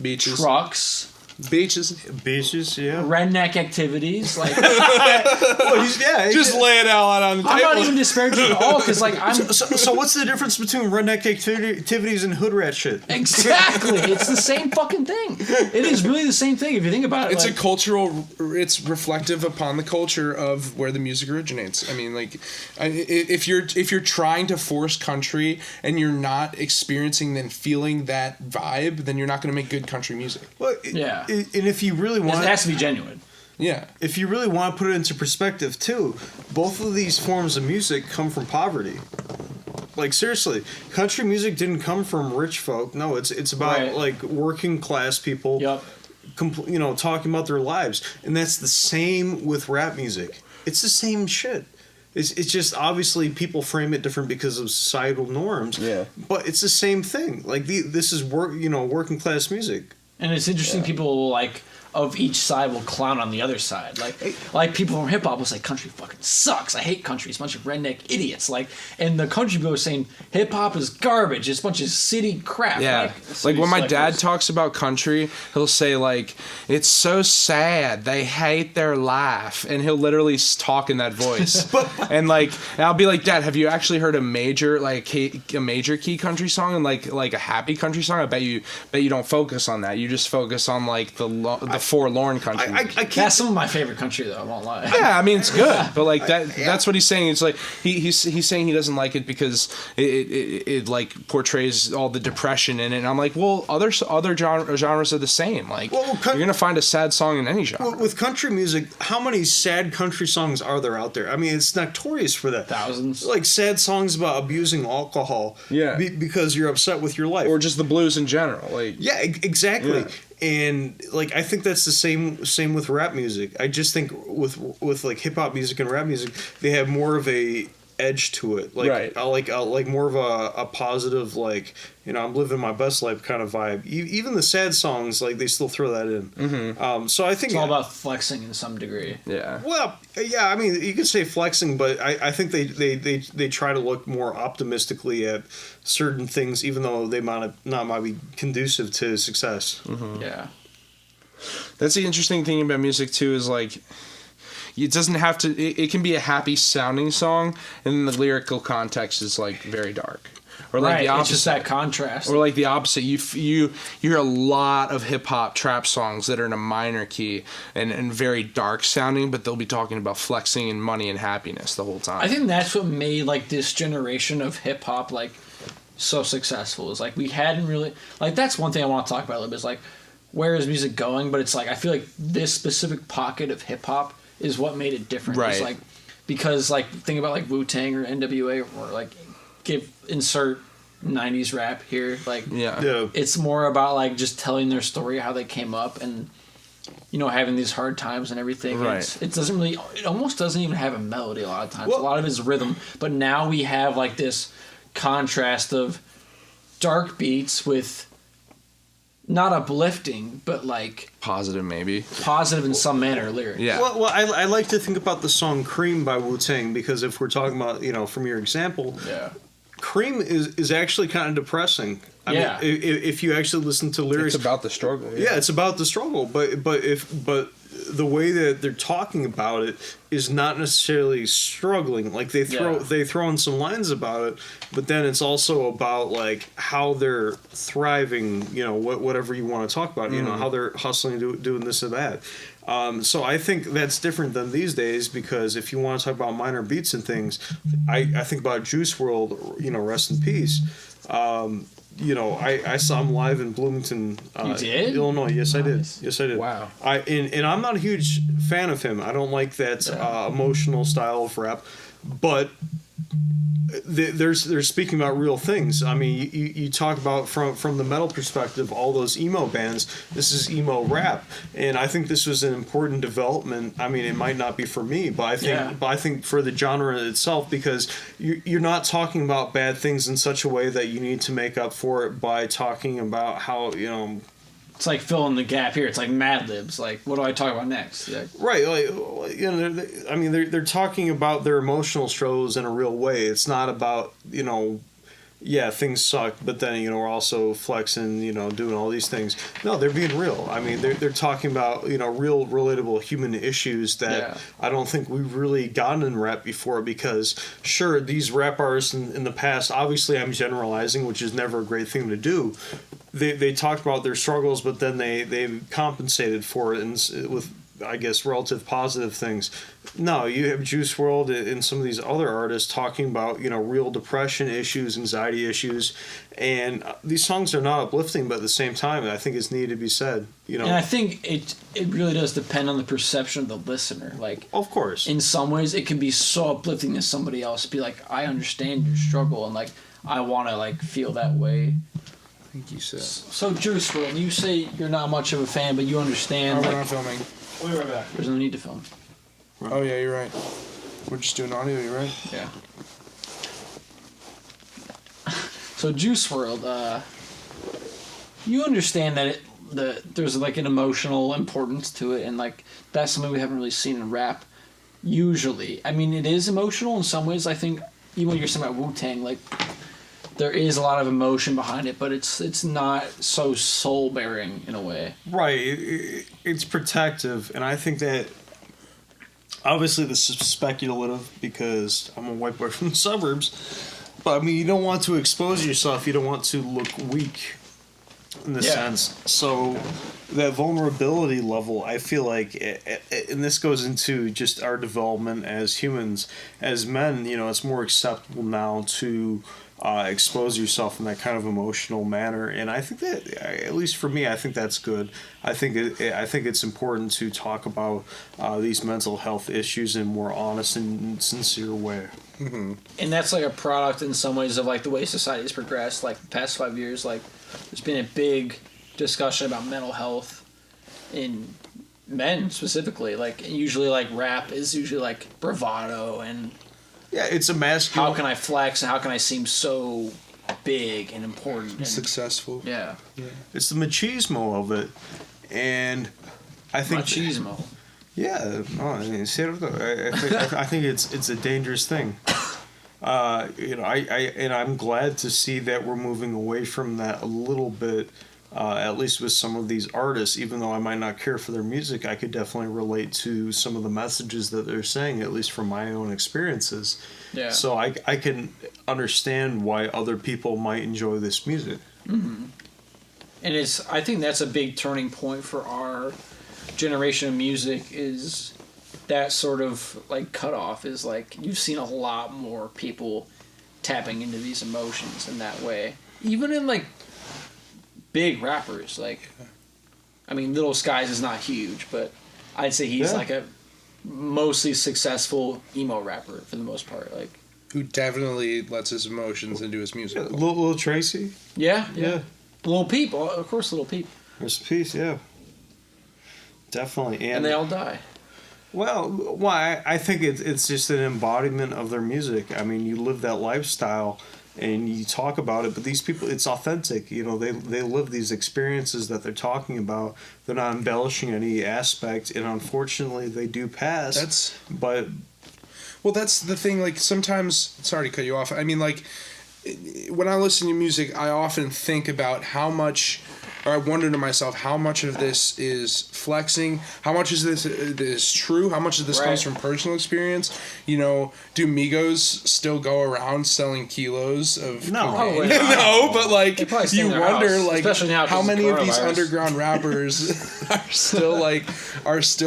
Speaker 3: Beaches.
Speaker 1: trucks,
Speaker 3: Beaches.
Speaker 2: Beaches, yeah.
Speaker 1: redneck activities. Like
Speaker 2: Well,
Speaker 3: Just lay it out on the table.
Speaker 1: I'm not even disparaging at all because like I'm
Speaker 2: So what's the difference between redneck activities and hood rat shit?
Speaker 1: exactly. It's the same fucking thing. It is really the same thing if you think about it.
Speaker 3: It's
Speaker 1: like,
Speaker 3: a cultural. It's reflective upon the culture of where the music originates. I mean, like, if you're trying to force country and you're not experiencing and feeling that vibe, then you're not going to make good country music.
Speaker 2: Well,
Speaker 1: Yeah.
Speaker 2: And if you really want,
Speaker 1: it has to be genuine.
Speaker 3: Yeah.
Speaker 2: if you really want to put it into perspective too, both of these forms of music come from poverty. Like seriously, country music didn't come from rich folk. No, it's about
Speaker 1: Right.
Speaker 2: like working class people.
Speaker 1: Yep.
Speaker 2: Talking about their lives, and that's the same with rap music. It's the same shit. It's just obviously people frame it different because of societal norms.
Speaker 3: Yeah.
Speaker 2: But it's the same thing. Like this is working class music.
Speaker 1: And it's interesting. People will like of each side will clown on the other side. Like people from hip hop will say country fucking sucks. I hate country. It's a bunch of redneck idiots. Like, and the country people are saying hip hop is garbage. It's a bunch of city crap.
Speaker 3: Yeah, like when my dad talks about country, he'll say like, "It's so sad. They hate their life," and he'll literally talk in that voice. and I'll be like, "Dad, have you actually heard a major key country song and like a happy country song? I bet you don't focus on that. You just focus on like the forlorn country."
Speaker 2: I can't.
Speaker 1: That's some of my favorite country though. I won't lie.
Speaker 3: Yeah, I mean it's good, but like that's what he's saying. It's like he's saying he doesn't like it because it like portrays all the depression in it. And I'm like, well, other genres are the same. Like you're gonna find a sad song in any genre.
Speaker 2: With country music, how many sad country songs are there out there? I mean, it's notorious for that.
Speaker 1: Thousands.
Speaker 2: Like sad songs about abusing alcohol.
Speaker 3: Yeah.
Speaker 2: Because you're upset with your life.
Speaker 3: Or just the blues in general. Like
Speaker 2: Yeah, exactly.
Speaker 3: Yeah.
Speaker 2: And like I think that's the same with rap music. I just think with like hip hop music and rap music, they have more of a edge to it. Like
Speaker 3: right.
Speaker 2: I like more of a positive, like, I'm living my best life kind of vibe. Even the sad songs, like they still throw that in. Mm-hmm. So I think
Speaker 1: It's all about flexing in some degree.
Speaker 3: Yeah.
Speaker 2: Well, yeah, I mean, you could say flexing, but I think they try to look more optimistically at certain things, even though they might be conducive to success.
Speaker 3: Mm-hmm.
Speaker 1: Yeah.
Speaker 3: That's the interesting thing about music too, is like it doesn't have to. It can be a happy sounding song, and then the lyrical context is like very dark. Or like the opposite.
Speaker 1: It's just that contrast.
Speaker 3: Or like the opposite. You hear a lot of hip hop trap songs that are in a minor key and very dark sounding, but they'll be talking about flexing and money and happiness the whole time.
Speaker 1: I think that's what made like this generation of hip hop like so successful. Is like we hadn't really like that's one thing I want to talk about a little bit. Is like where is music going? But it's like I feel like this specific pocket of hip hop is what made it different.
Speaker 3: Right.
Speaker 1: It's like because like think about like Wu-Tang or NWA or like insert 90s rap here, like
Speaker 2: Yeah.
Speaker 1: it's more about like just telling their story, how they came up, and having these hard times and everything.
Speaker 3: Right.
Speaker 1: It almost doesn't even have a melody a lot of times.
Speaker 2: Well,
Speaker 1: a lot of it is rhythm, but now we have like this contrast of dark beats with not uplifting, but like
Speaker 3: positive maybe.
Speaker 1: positive in some manner lyrics.
Speaker 3: Yeah.
Speaker 2: Well, I like to think about the song "Cream" by Wu-Tang, because if we're talking about from your example,
Speaker 1: Yeah.
Speaker 2: "Cream" is actually kind of depressing. I mean, if you actually listen to lyrics,
Speaker 3: It's about the struggle.
Speaker 2: yeah, it's about the struggle. But the way that they're talking about it is not necessarily struggling. Like they throw in some lines about it, but then it's also about like how they're thriving. Whatever you want to talk about. How they're hustling, doing this or that. So I think that's different than these days, because if you want to talk about minor beats and things, I think about Juice WRLD, rest in peace. I saw him live in Bloomington,
Speaker 1: You did?
Speaker 2: Illinois. Yes, I did.
Speaker 1: Nice.
Speaker 2: Yes, I did.
Speaker 3: Wow.
Speaker 2: And I'm not a huge fan of him. I don't like that emotional style of rap, but they're speaking about real things. I mean, you talk about from the metal perspective, all those emo bands. This is emo rap, and I think this was an important development. I mean, it might not be for me, but I think for the genre itself, because you're not talking about bad things in such a way that you need to make up for it by talking about how, you know.
Speaker 1: It's like filling the gap here. It's like Mad Libs. Like, what do I talk about next? Yeah.
Speaker 2: Right, like, you know, I mean, they're talking about their emotional struggles in a real way. It's not about, you know, yeah, things suck, but then, you know, we're also flexing, you know, doing all these things. No, they're being real. I mean, they're talking about, you know, real relatable human issues that I don't think we've really gotten in rap before, because sure, these rap artists in the past, obviously I'm generalizing, which is never a great thing to do. They talked about their struggles, but then they compensated for it with, I guess, relative positive things. No, you have Juice WRLD and some of these other artists talking about, you know, real depression issues, anxiety issues, and these songs are not uplifting, but at the same time, I think it's needed to be said. You know,
Speaker 1: and I think it really does depend on the perception of the listener. Like,
Speaker 2: of course,
Speaker 1: in some ways, it can be so uplifting to somebody else. Be like, I understand your struggle, and like, I want to like feel that way.
Speaker 3: You said.
Speaker 1: So Juice WRLD, you say you're not much of a fan, but you understand.
Speaker 3: We're not filming.
Speaker 2: We'll be right back.
Speaker 1: There's no need to film.
Speaker 3: Oh yeah, you're right. We're just doing audio. You're right.
Speaker 1: Yeah. So Juice WRLD, you understand that there's like an emotional importance to it, and like that's something we haven't really seen in rap. Usually, I mean, it is emotional in some ways. I think even when you're saying about Wu-Tang, like, there is a lot of emotion behind it, but it's not so soul bearing in a way.
Speaker 2: Right, it's protective, and I think that obviously this is speculative because I'm a white boy from the suburbs. But I mean, you don't want to expose yourself. You don't want to look weak, in the sense. So that vulnerability level, I feel like, and this goes into just our development as humans, as men. You know, it's more acceptable now to expose yourself in that kind of emotional manner, and I think that, at least for me, I think that's good. I think it's important to talk about these mental health issues in a more honest and sincere way.
Speaker 1: Mm-hmm. And that's like a product in some ways of like the way society's progressed. Like the past 5 years, like there's been a big discussion about mental health in men specifically. Like usually, like rap is usually like bravado and.
Speaker 2: Yeah, it's a masculine.
Speaker 1: How can I flex and how can I seem so big and important and
Speaker 3: successful?
Speaker 1: Yeah.
Speaker 2: It's the machismo of it, and I think
Speaker 1: machismo.
Speaker 2: Yeah, no, I mean, I think it's a dangerous thing. You know, I'm glad to see that we're moving away from that a little bit. At least with some of these artists, even though I might not care for their music, I could definitely relate to some of the messages that they're saying, at least from my own experiences.
Speaker 1: Yeah.
Speaker 2: So I can understand why other people might enjoy this music.
Speaker 1: Mm-hmm. And I think that's a big turning point for our generation of music, is that sort of like cutoff is like you've seen a lot more people tapping into these emotions in that way. Even in like big rappers, like, I mean, Little Skies is not huge, but I'd say he's like a mostly successful emo rapper for the most part, like
Speaker 3: who definitely lets his emotions into his music.
Speaker 2: Yeah, Lil Tracy.
Speaker 1: Yeah. Lil Peep, of course, Lil Peep.
Speaker 2: Rest in peace, yeah. Definitely,
Speaker 1: and they all die.
Speaker 2: Well, I think it's just an embodiment of their music. I mean, you live that lifestyle. And you talk about it, but these people, it's authentic. You know, they live these experiences that they're talking about. They're not embellishing any aspect, and unfortunately, they do pass. That's
Speaker 3: the thing. Like sometimes, sorry to cut you off. I mean, like when I listen to music, I often think about how much, or I wonder to myself, how much of this is flexing, how much is this is true, how much of this comes from personal experience. You know, do Migos still go around selling kilos of cocaine? No, but like you wonder, like how many of these underground rappers are still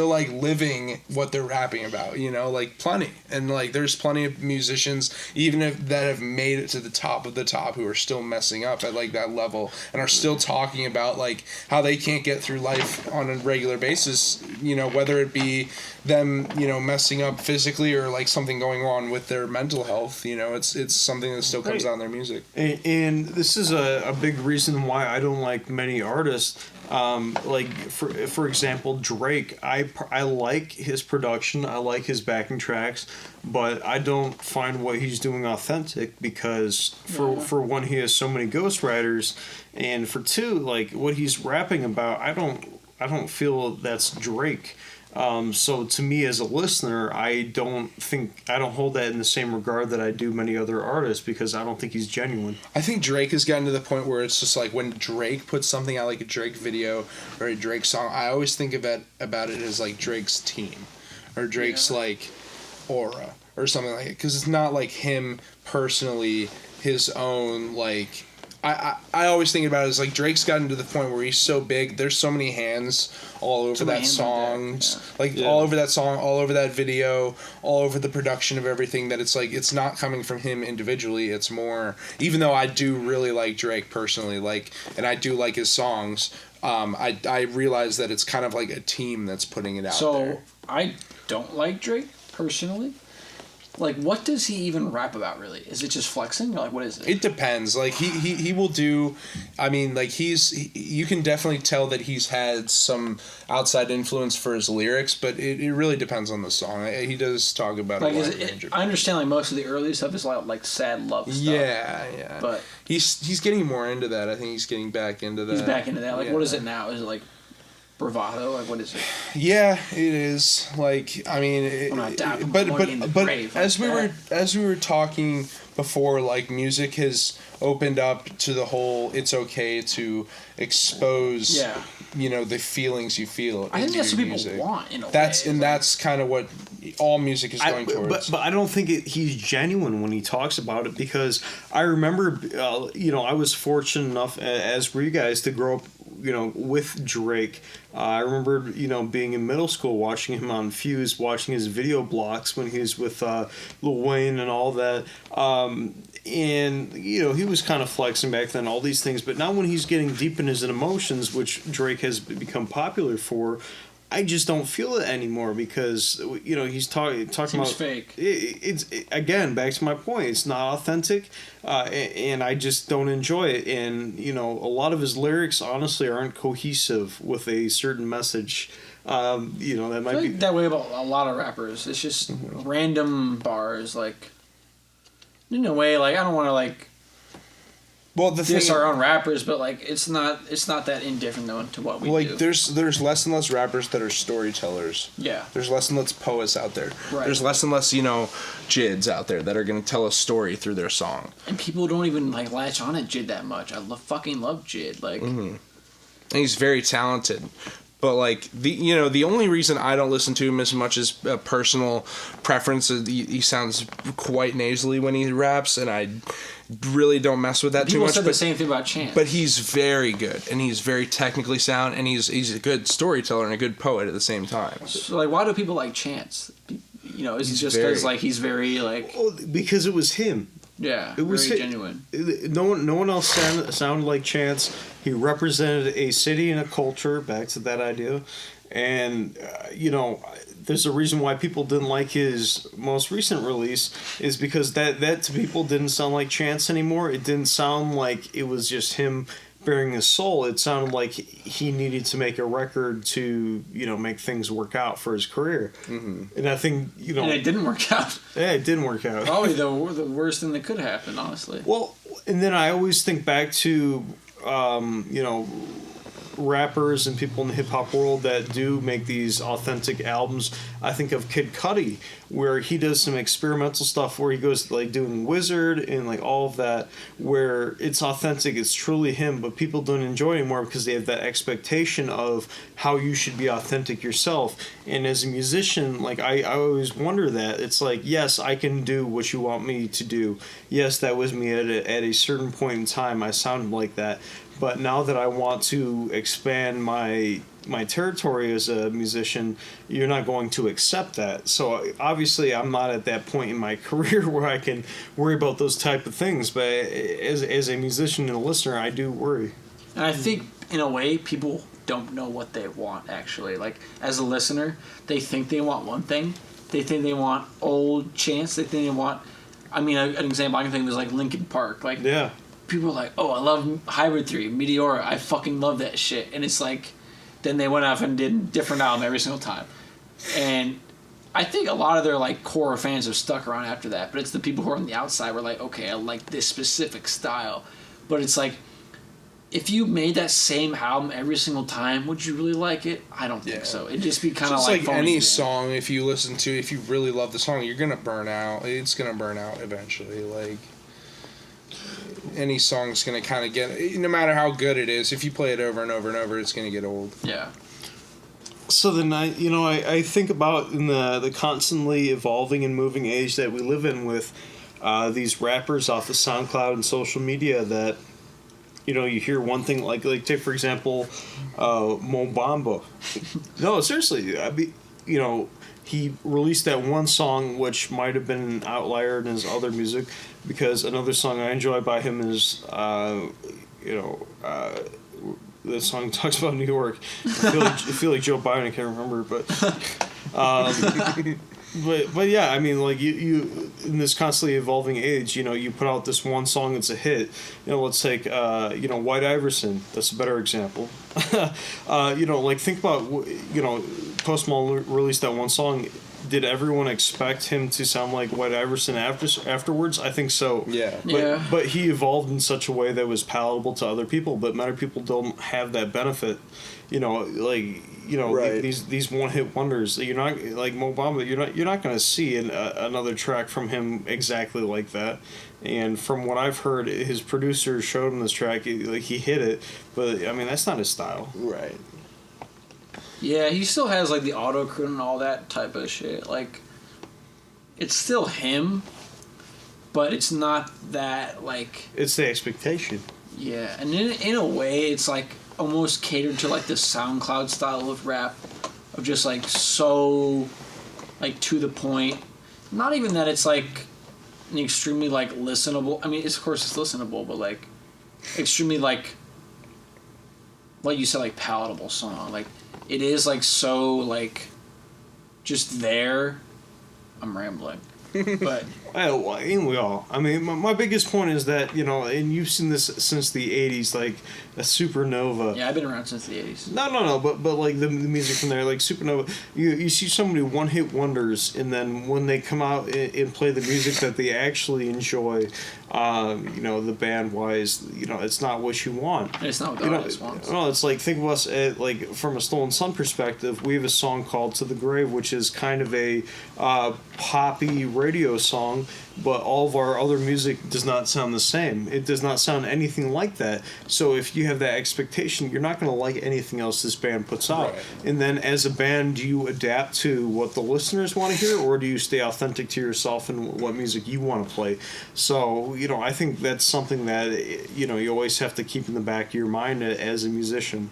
Speaker 3: like living what they're rapping about. You know, like plenty, and like there's plenty of musicians even that have made it to the top of the top who are still messing up at like that level and are still talking about about like how they can't get through life on a regular basis, you know, whether it be them, you know, messing up physically or like something going on with their mental health. You know, it's something that still comes out in their music.
Speaker 2: And this is a big reason why I don't like many artists. Like for example, Drake. I like his production. I like his backing tracks, but I don't find what he's doing authentic because for one, he has so many ghostwriters, and for two, like what he's rapping about, I don't feel that's Drake. So to me as a listener, I don't hold that in the same regard that I do many other artists because I don't think he's genuine.
Speaker 3: I think Drake has gotten to the point where it's just like when Drake puts something out like a Drake video or a Drake song, I always think about it as like Drake's team or Drake's like aura or something like it, because it's not like him personally, his own like. I always think about it as like Drake's gotten to the point where he's so big. There's so many hands all over that song, all over that song, all over that video, all over the production of everything. That it's like it's not coming from him individually. It's more. Even though I do really like Drake personally, like, and I do like his songs. I realize that it's kind of like a team that's putting it out there.
Speaker 1: So I don't like Drake personally. Like, what does he even rap about, really? Is it just flexing? Or like, what is it?
Speaker 3: It depends. Like, he will do... I mean, like, you can definitely tell that he's had some outside influence for his lyrics, but it really depends on the song. He does talk about
Speaker 1: like,
Speaker 3: a wide range of...
Speaker 1: I understand, like, most of the early stuff is, like sad love stuff.
Speaker 3: Yeah.
Speaker 1: But...
Speaker 3: He's getting more into that. I think he's getting back into that.
Speaker 1: He's back into that. Like, what is it now? Is it, like... bravado? Like, what is it?
Speaker 3: Yeah, it is. Like, I mean, but as we were talking before, like, music has opened up to the whole. It's okay to expose, you know, the feelings you feel.
Speaker 1: I think that's what people want. In a way.
Speaker 3: That's kind of what all music is going towards.
Speaker 2: But I don't think he's genuine when he talks about it because I remember, you know, I was fortunate enough, as were you guys, to grow up, you know, with Drake. I remember, you know, being in middle school, watching him on Fuse, watching his video blocks when he was with Lil Wayne and all that. And, you know, he was kind of flexing back then, all these things. But now when he's getting deep in his emotions, which Drake has become popular for, I just don't feel it anymore because, you know, he's talking about
Speaker 1: fake.
Speaker 2: It's again, back to my point. It's not authentic, and I just don't enjoy it. And, you know, a lot of his lyrics honestly aren't cohesive with a certain message. You know, that might be
Speaker 1: that way about a lot of rappers. It's just random bars, like, in a way, like, I don't want to, like,
Speaker 3: well, the
Speaker 1: diss
Speaker 3: thing,
Speaker 1: our own rappers, but like it's not that indifferent though to what we do.
Speaker 3: Like there's less and less rappers that are storytellers.
Speaker 1: Yeah.
Speaker 3: There's less and less poets out there.
Speaker 1: Right.
Speaker 3: There's less and less, you know, Jids out there that are going to tell a story through their song.
Speaker 1: And people don't even like latch on at Jid that much. I fucking love Jid. Like,
Speaker 3: and he's very talented. But like the only reason I don't listen to him as much as a personal preference is he sounds quite nasally when he raps, and I really don't mess with that too much.
Speaker 1: People said the same thing about Chance.
Speaker 3: But he's very good, and he's very technically sound, and he's a good storyteller and a good poet at the same time.
Speaker 1: So like, why do people like Chance? You know, is it just because like he's very like?
Speaker 2: Well, because it was him.
Speaker 1: Yeah, it was very genuine.
Speaker 2: No one else sounded like Chance. He represented a city and a culture. Back to that idea, and you know, there's a reason why people didn't like his most recent release is because that to people didn't sound like Chance anymore. It didn't sound like it was just him bearing his soul. It sounded like he needed to make a record to, you know, make things work out for his career. Mm-hmm. And I think, you know...
Speaker 1: And it didn't work out.
Speaker 2: Yeah, it didn't work out.
Speaker 1: Probably the worst thing that could happen, honestly.
Speaker 2: Well, and then I always think back to, you know, rappers and people in the hip-hop world that do make these authentic albums. I think of Kid Cudi, where he does some experimental stuff where he goes like doing Wizard and like all of that, where it's authentic, it's truly him, but people don't enjoy it anymore because they have that expectation of how you should be authentic yourself. And as a musician, like I always wonder that. It's like, yes, I can do what you want me to do. Yes, that was me at a certain point in time. I sounded like that. But now that I want to expand my territory as a musician, you're not going to accept that. So obviously I'm not at that point in my career where I can worry about those type of things. But as a musician and a listener, I do worry.
Speaker 1: And I think in a way, people don't know what they want, actually. Like, as a listener, they think they want one thing. They think they want old Chance. They think they want... I mean, an example I can think of is, like, Linkin Park. Like,
Speaker 2: Yeah.
Speaker 1: people are like, oh, I love Hybrid 3, Meteora. I fucking love that shit. And it's like... Then they went off and did a different album every single time. And I think a lot of their, like, core fans have stuck around after that. But it's the people who are on the outside were like, okay, I like this specific style. But it's like... If you made that same album every single time, would you really like it? I don't think so. It'd just be kind of like
Speaker 3: any song. If you listen to, if you really love the song, you're gonna burn out. It's gonna burn out eventually. Like any song's gonna kind of get, no matter how good it is. If you play it over and over and over, it's gonna get old.
Speaker 1: Yeah.
Speaker 2: So then I think about in the constantly evolving and moving age that we live in with these rappers off of SoundCloud and social media that. You hear one thing like take for example, Mo Bamba. No, seriously, he released that one song which might have been an outlier in his other music, because another song I enjoy by him is the song talks about New York. I feel like Joe Biden. I can't remember, but. But yeah, I mean, like you in this constantly evolving age, you put out this one song that's a hit. Let's take White Iverson. That's a better example. Like think about Post Malone released that one song. Did everyone expect him to sound like White Iverson afterwards? I think so.
Speaker 3: Yeah.
Speaker 2: But he evolved in such a way that was palatable to other people. But many people don't have that benefit.
Speaker 3: Right.
Speaker 2: These one hit wonders. You're not like Mo Bamba. You're not going to see another track from him exactly like that. And from what I've heard, his producer showed him this track. He hit it, but I mean that's not his style.
Speaker 3: Right.
Speaker 1: Yeah, he still has like the auto tune and all that type of shit. Like, it's still him, but it's not that like.
Speaker 2: It's the expectation.
Speaker 1: Yeah, and in a way, it's like almost catered to like the SoundCloud style of rap, of just like so, like to the point. Not even that it's like an extremely like listenable. I mean, of course it's listenable, but like extremely like you said, like palatable song. Like it is like so like just there. I'm rambling, but.
Speaker 2: Well, ain't we all? I mean, my biggest point is that, and you've seen this since the 80s, like a Supernova.
Speaker 1: Yeah, I've been around since the 80s.
Speaker 2: No, but like the music from there, like Supernova, you see so many one-hit wonders, and then when they come out and play the music that they actually enjoy, the band-wise, it's not what you want.
Speaker 1: It's not what the artist wants.
Speaker 2: No, it's like, think of us like from a Stolen Sun perspective, we have a song called To the Grave, which is kind of a poppy radio song, but all of our other music does not sound the same. It does not sound anything like that. So if you have that expectation, you're not going to like anything else this band puts out.
Speaker 3: Right.
Speaker 2: And then as a band, do you adapt to what the listeners want to hear, or do you stay authentic to yourself and what music you want to play? So, I think that's something that, you always have to keep in the back of your mind as a musician.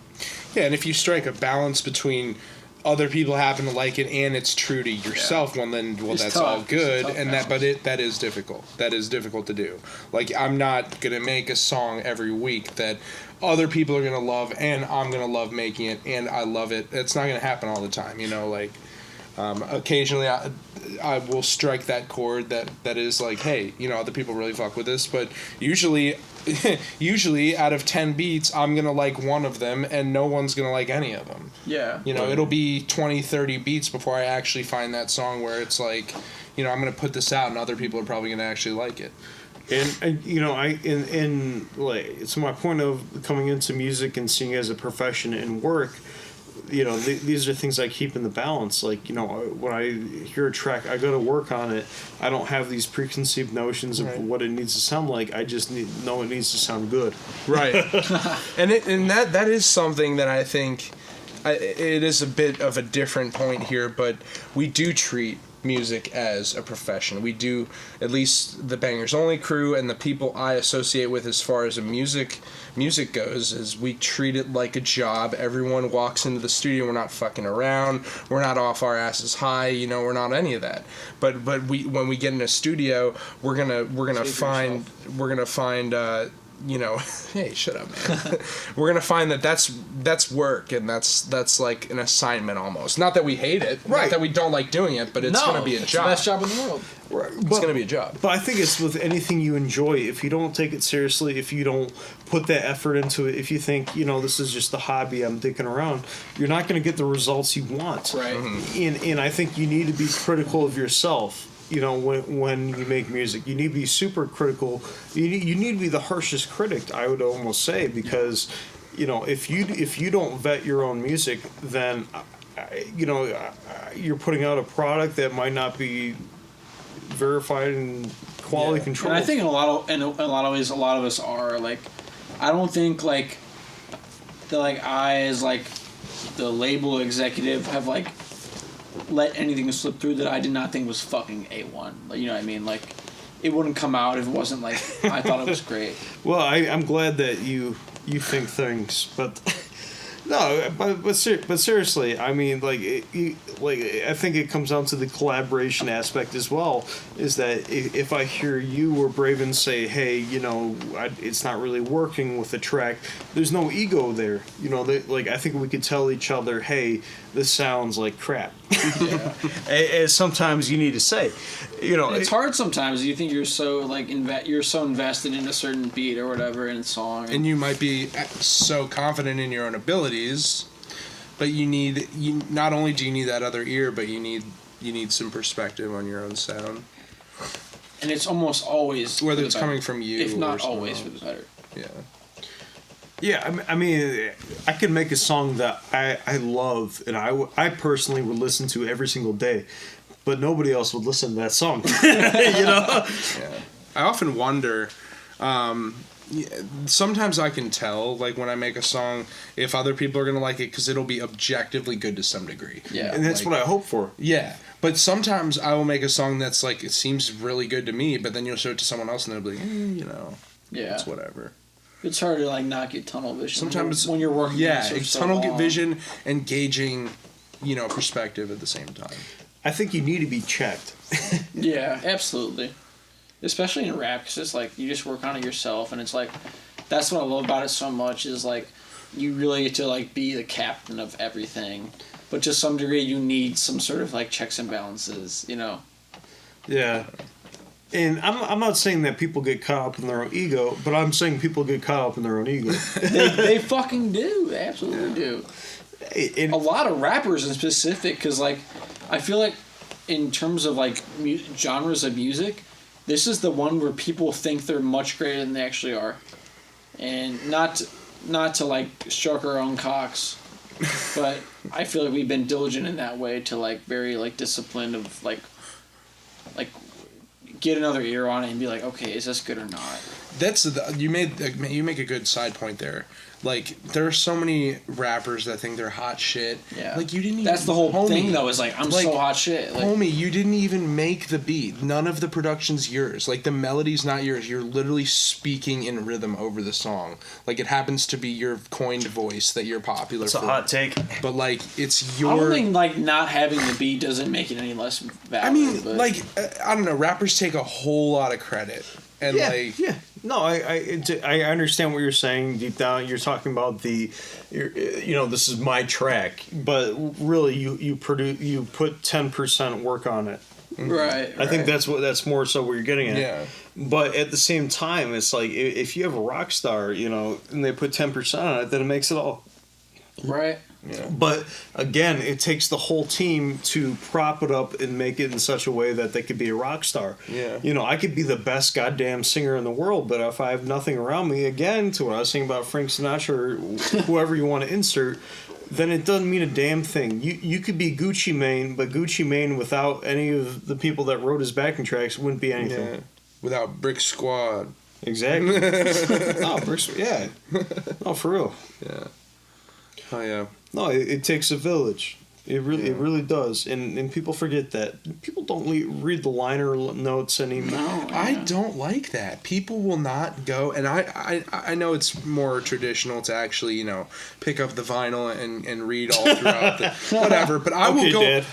Speaker 3: Yeah, and if you strike a balance between other people happen to like it and it's true to yourself, well that's tough. All good. And that is difficult. That is difficult to do. Like, I'm not gonna make a song every week that other people are gonna love and I'm gonna love making it and I love it. It's not gonna happen all the time, occasionally I will strike that chord that is like, hey, other people really fuck with this, but usually out of 10 beats, I'm going to like one of them, and no one's going to like any of them.
Speaker 1: Yeah.
Speaker 3: It'll be 20, 30 beats before I actually find that song where it's like, I'm going to put this out, and other people are probably going to actually like it.
Speaker 2: And it's my point of coming into music and seeing it as a profession and work. These are things I keep in the balance. Like, when I hear a track, I go to work on it. I don't have these preconceived notions of what it needs to sound like. I just know it needs to sound good.
Speaker 3: Right. and that is something that I think it is a bit of a different point here, but we do treat music as a profession. We do, at least the Bangers Only crew and the people I associate with as far as music goes, is we treat it like a job. Everyone walks into the studio, we're not fucking around, we're not off our asses high, we're not any of that. But when we get in a studio, we're gonna find hey, shut up, man. We're gonna find that that's work, and that's like an assignment almost. Not that we hate it,
Speaker 2: Right.
Speaker 3: not that we don't like doing it, but it's gonna be a
Speaker 1: it's
Speaker 3: job.
Speaker 1: the best job in the world.
Speaker 2: Right.
Speaker 3: It's gonna be a job.
Speaker 2: But I think it's with anything you enjoy. If you don't take it seriously, if you don't put that effort into it, if you think, this is just a hobby, I'm dicking around, you're not going to get the results you want.
Speaker 1: Right.
Speaker 2: And I think you need to be critical of yourself. When you make music, you need to be super critical. You need to be the harshest critic, I would almost say, because if you don't vet your own music, then you're putting out a product that might not be verified and quality control.
Speaker 1: And I think in a lot of ways, a lot of us are like, I don't think like I as like the label executive have like let anything slip through that I did not think was fucking A1. Like, you know what I mean? Like, it wouldn't come out if it wasn't like I thought it was great.
Speaker 2: Well, I'm glad that you think things, but no, but seriously, I mean, like I think it comes down to the collaboration aspect as well. Is that if I hear you or Braven say, hey, it's not really working with the track, there's no ego there. I think we could tell each other, hey, this sounds like crap.
Speaker 1: Yeah.
Speaker 2: As sometimes you need to say,
Speaker 1: it's hard sometimes. You think you're so like you're so invested in a certain beat or whatever in a song,
Speaker 3: And you might be so confident in your own abilities, but you not only do you need that other ear, but you need some perspective on your own sound.
Speaker 1: And it's almost always
Speaker 3: Whether
Speaker 1: for the
Speaker 3: it's
Speaker 1: better,
Speaker 3: coming from you,
Speaker 1: if not
Speaker 3: or someone
Speaker 1: always
Speaker 3: else.
Speaker 1: for the better.
Speaker 3: Yeah.
Speaker 2: Yeah, I mean, I could make a song that I love and I personally would listen to every single day, but nobody else would listen to that song.
Speaker 3: Yeah. I often wonder. Sometimes I can tell, like when I make a song, if other people are gonna like it, because it'll be objectively good to some degree.
Speaker 1: Yeah,
Speaker 2: And that's
Speaker 3: like,
Speaker 2: what I hope for.
Speaker 3: Yeah, but sometimes I will make a song that's like it seems really good to me, but then you'll show it to someone else and they'll be like,
Speaker 1: yeah,
Speaker 3: it's whatever.
Speaker 1: It's hard to like not get tunnel vision.
Speaker 3: Sometimes
Speaker 1: when you're working.
Speaker 3: yeah,
Speaker 1: for so
Speaker 3: tunnel
Speaker 1: long.
Speaker 3: vision and gauging, perspective at the same time.
Speaker 2: I think you need to be checked.
Speaker 1: Yeah, absolutely. Especially in rap, because it's like you just work on it yourself, and it's like that's what I love about it so much is like you really get to like be the captain of everything, but to some degree you need some sort of like checks and balances,
Speaker 2: Yeah. And I'm not saying that people get caught up in their own ego, but I'm saying people get caught up in their own ego.
Speaker 1: They fucking do. They absolutely do.
Speaker 2: And
Speaker 1: A lot of rappers in specific, because like I feel like in terms of like genres of music, this is the one where people think they're much greater than they actually are, and not to like stroke our own cocks, but I feel like we've been diligent in that way to like very like disciplined of like get another ear on it and be like, okay, is this good or not?
Speaker 3: You make a good side point there. Like there are so many rappers that think they're hot shit.
Speaker 1: Yeah,
Speaker 3: Like you didn't.
Speaker 1: That's
Speaker 3: even,
Speaker 1: the whole
Speaker 3: homie,
Speaker 1: thing, though. Is like I'm so hot shit. Like,
Speaker 3: homie, you didn't even make the beat. None of the production's yours. Like the melody's not yours. You're literally speaking in rhythm over the song. Like it happens to be your coined voice that you're popular
Speaker 2: it's
Speaker 3: for.
Speaker 2: a hot take.
Speaker 3: But like it's
Speaker 1: I don't
Speaker 3: your.
Speaker 1: think like not having the beat doesn't make it any less valid.
Speaker 3: I mean,
Speaker 1: but
Speaker 3: like I don't know. Rappers take a whole lot of credit, and
Speaker 2: Yeah. No, I understand what you're saying deep down. You're talking about this is my track, but really you put 10% work on it.
Speaker 1: right.
Speaker 2: I think that's more so what you're getting at.
Speaker 3: Yeah.
Speaker 2: But at the same time, it's like if you have a rock star, and they put 10% on it, then it makes it all.
Speaker 1: right.
Speaker 3: Yeah.
Speaker 2: But again, it takes the whole team to prop it up and make it in such a way that they could be a rock star.
Speaker 3: Yeah.
Speaker 2: I could be the best goddamn singer in the world, but if I have nothing around me, again, to what I was saying about Frank Sinatra or whoever you want to insert, then it doesn't mean a damn thing. You could be Gucci Mane, but Gucci Mane without any of the people that wrote his backing tracks wouldn't be anything.
Speaker 3: Yeah. Without Brick Squad.
Speaker 2: Exactly. No, yeah. No, for real.
Speaker 3: Yeah. Oh yeah.
Speaker 2: No, it takes a village. It really does, and people forget that. People don't read the liner notes anymore.
Speaker 1: No,
Speaker 3: I don't like that. People will not go, and I know it's more traditional to actually pick up the vinyl and read all throughout the whatever. But I will go.
Speaker 2: Dad.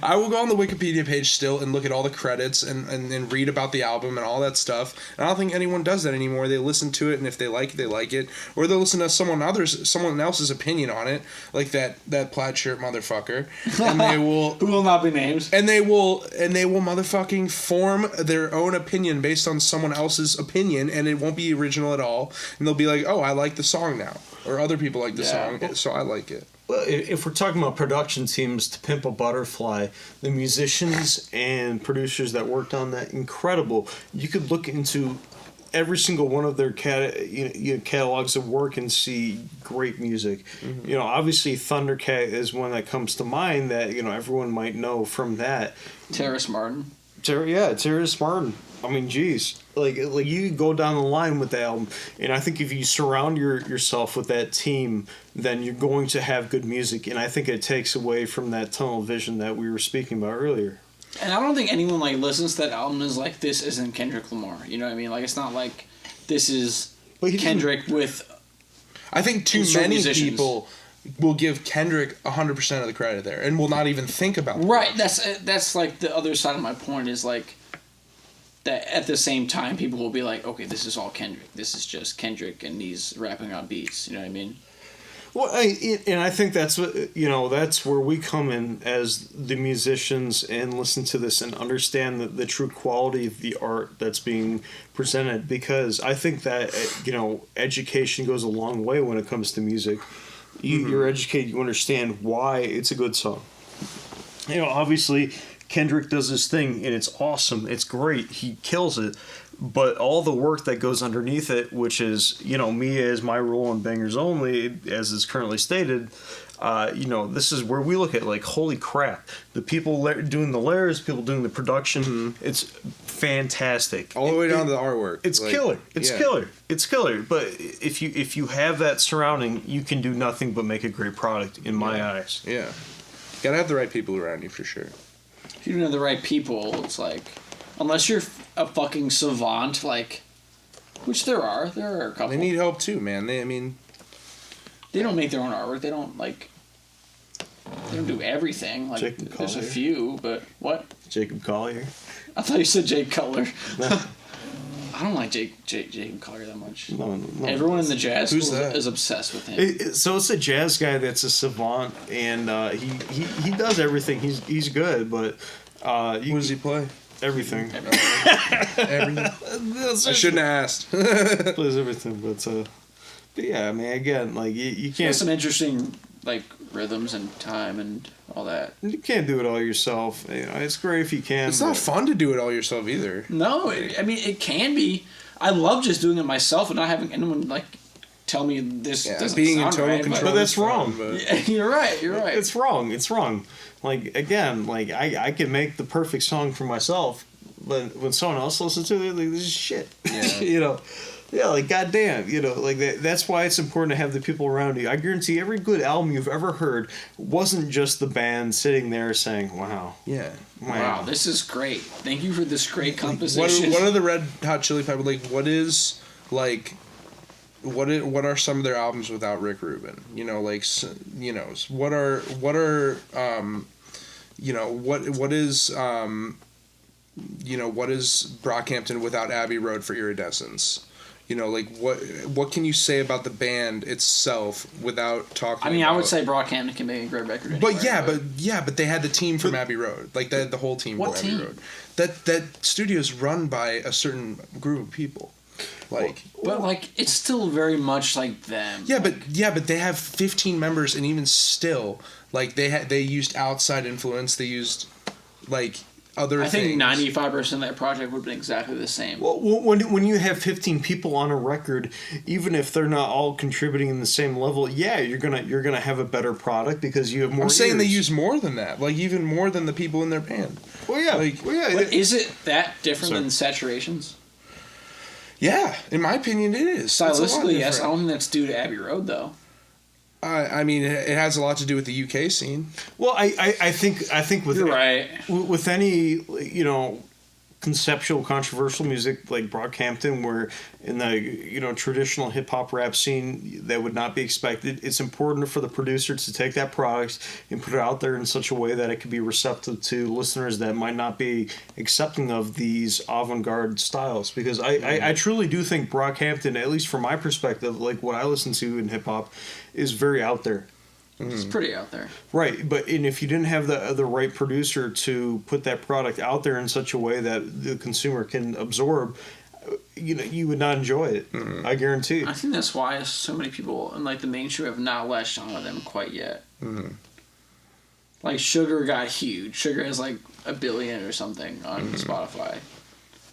Speaker 3: I will go on the Wikipedia page still and look at all the credits and read about the album and all that stuff. And I don't think anyone does that anymore. They listen to it, and if they like it, they like it, or they'll listen to someone else's opinion on it, like that plaid shirt motherfucker, and they will
Speaker 1: who will not be named,
Speaker 3: and they will motherfucking form their own opinion based on someone else's opinion, and it won't be original at all. And they'll be like, "Oh, I like the song now," or other people like the song, so I like it.
Speaker 2: Well, if we're talking about production teams, To Pimp a Butterfly, the musicians and producers that worked on that, incredible. You could look into every single one of their catalogs of work and see great music. Mm-hmm. Obviously Thundercat is one that comes to mind that everyone might know from that.
Speaker 1: Terrace Martin.
Speaker 2: Terrace Martin. I mean, geez, like you could go down the line with the album, and I think if you surround yourself with that team, then you're going to have good music, and I think it takes away from that tunnel vision that we were speaking about earlier.
Speaker 1: And I don't think anyone listens to that album is like, this isn't Kendrick Lamar. You know what I mean? Like, it's not like this is Kendrick with.
Speaker 3: I think too many people will give Kendrick 100% of the credit there, and will not even think about.
Speaker 1: Right. That's like the other side of my point is like. That at the same time, people will be like, okay, this is all Kendrick. This is just Kendrick, and he's rapping on beats. You know what I mean?
Speaker 2: Well, and I think that's what that's where we come in as the musicians and listen to this and understand the true quality of the art that's being presented. Because I think that education goes a long way when it comes to music. You're educated, you understand why it's a good song. Obviously. Kendrick does his thing, and it's awesome. It's great. He kills it. But all the work that goes underneath it, which is, me as my role on Bangers Only, as is currently stated, this is where we look at, like, holy crap. The people doing the layers, people doing the production, it's fantastic.
Speaker 3: All the way down to the artwork.
Speaker 2: It's killer. It's killer. It's killer. But if you have that surrounding, you can do nothing but make a great product, in my eyes.
Speaker 3: Yeah. Gotta have the right people around you, for sure.
Speaker 1: If you don't have the right people, it's like, unless you're a fucking savant, like, which there are a couple.
Speaker 3: They need help too, man. They
Speaker 1: don't make their own artwork. They don't do everything. Like, there's a few, but what?
Speaker 2: Jacob Collier.
Speaker 1: I thought you said Jake Cutler.
Speaker 2: No.
Speaker 1: I don't like Jacob Collier that much.
Speaker 2: No.
Speaker 1: Everyone in the jazz school
Speaker 3: that?
Speaker 1: is obsessed with him.
Speaker 2: So it's a jazz guy that's a savant, and he does everything. He's good, but
Speaker 3: what does he play?
Speaker 2: Everything.
Speaker 3: Everything. I shouldn't have asked.
Speaker 2: Plays everything, but yeah, I mean, again, like you can't.
Speaker 1: There's some interesting like rhythms and time and all that.
Speaker 2: You can't do it all yourself. It's great if you can.
Speaker 3: It's not fun to do it all yourself either.
Speaker 1: No, I mean it can be. I love just doing it myself and not having anyone like tell me this doesn't
Speaker 3: being
Speaker 1: sound
Speaker 3: in total
Speaker 1: right,
Speaker 3: control.
Speaker 2: But that's wrong.
Speaker 1: Yeah, you're right.
Speaker 2: It's wrong. Like again, like I can make the perfect song for myself, but when someone else listens to it, like this is shit.
Speaker 3: Yeah.
Speaker 2: Yeah, like goddamn, like that's why it's important to have the people around you. I guarantee every good album you've ever heard wasn't just the band sitting there saying, "Wow,
Speaker 3: yeah,
Speaker 1: wow, this is great. Thank you for this great composition."
Speaker 3: What are the Red Hot Chili Peppers like? What are some of their albums without Rick Rubin? What is Brockhampton without Abbey Road for Iridescence? What can you say about the band itself without talking?
Speaker 1: I mean, I would say Brockhampton can make a great record. Anyway,
Speaker 3: but they had the team from Abbey Road, like the whole team from Abbey Road. That studio's run by a certain group of people. But
Speaker 1: it's still very much like them.
Speaker 3: Yeah, but they have 15 members, and even still, like they used outside influence. They used other
Speaker 1: I think
Speaker 3: things.
Speaker 1: 95% of that project would have been exactly the same.
Speaker 2: Well, when you have 15 people on a record, even if they're not all contributing in the same level, you're gonna have a better product because you have more.
Speaker 3: I'm saying
Speaker 2: ears.
Speaker 3: they use more than that, like even more than the people in their band.
Speaker 2: Well, yeah,
Speaker 1: But is it that different than Saturations?
Speaker 3: Yeah, in my opinion, it is.
Speaker 1: Stylistically, yes. I don't think that's due to Abbey Road, though.
Speaker 3: I mean, it has a lot to do with the UK scene.
Speaker 2: Well, I think with
Speaker 1: You're right.
Speaker 2: With any conceptual, controversial music like Brockhampton, where in the traditional hip hop rap scene that would not be expected. It's important for the producer to take that product and put it out there in such a way that it could be receptive to listeners that might not be accepting of these avant-garde styles. Because I truly do think Brockhampton, at least from my perspective, like what I listen to in hip hop, is very out there.
Speaker 1: It's pretty out there.
Speaker 2: Right, and if you didn't have the right producer to put that product out there in such a way that the consumer can absorb, you would not enjoy it. I guarantee.
Speaker 1: I think that's why so many people in like the mainstream have not latched onto them quite yet. Like Sugar got huge. Sugar has like 1 billion or something on Spotify.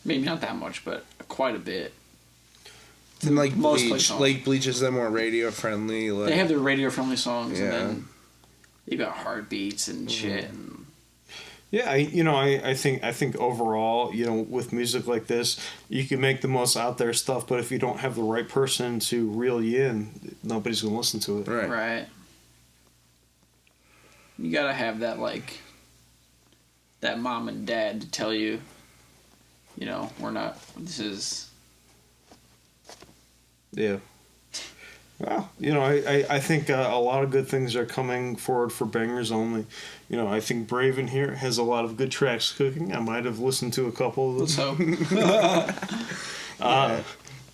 Speaker 1: Maybe not that much, but quite a bit.
Speaker 3: And like
Speaker 1: Most
Speaker 3: Bleach is them more radio friendly. Like,
Speaker 1: they have their radio friendly songs, and
Speaker 3: Yeah.
Speaker 1: then they got heartbeats and shit. And
Speaker 2: Yeah, I think overall, with music like this, you can make the most out there stuff, but if you don't have the right person to reel you in, nobody's gonna listen to it.
Speaker 1: right. You gotta have that like that mom and dad to tell you, we're not. This is.
Speaker 2: Yeah. Well, I think a lot of good things are coming forward for Bangers Only. I think Braven here has a lot of good tracks cooking. I might have listened to a couple of them.
Speaker 1: So.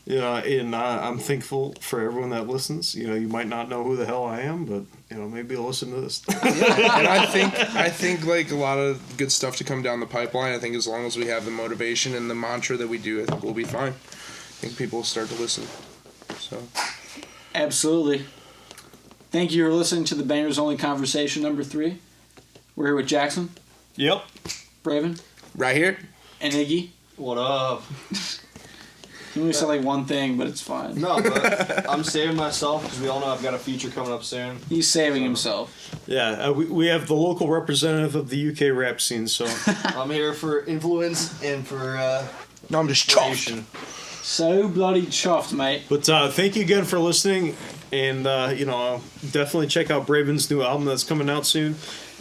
Speaker 2: And I'm thankful for everyone that listens. You might not know who the hell I am, but maybe you'll listen to this.
Speaker 3: And I think like a lot of good stuff to come down the pipeline. I think as long as we have the motivation and the mantra that we do, I think we'll be fine. I think people will start to listen. So.
Speaker 1: Absolutely. Thank you for listening to the Bangers Only Conversation number 3. We're here with Jackson,
Speaker 2: Yep.
Speaker 1: Braven,
Speaker 3: Right here.
Speaker 1: and Iggy.
Speaker 5: What up?
Speaker 1: You only said like one thing, but it's fine.
Speaker 5: No, but I'm saving myself because we all know I've got a feature coming up soon.
Speaker 1: He's saving himself.
Speaker 2: Yeah, we have the local representative of the UK rap scene, so.
Speaker 5: I'm here for influence and for
Speaker 3: No, I'm just
Speaker 5: creation.
Speaker 1: So bloody chuffed, mate.
Speaker 2: But thank you again for listening, and definitely check out Braven's new album that's coming out soon.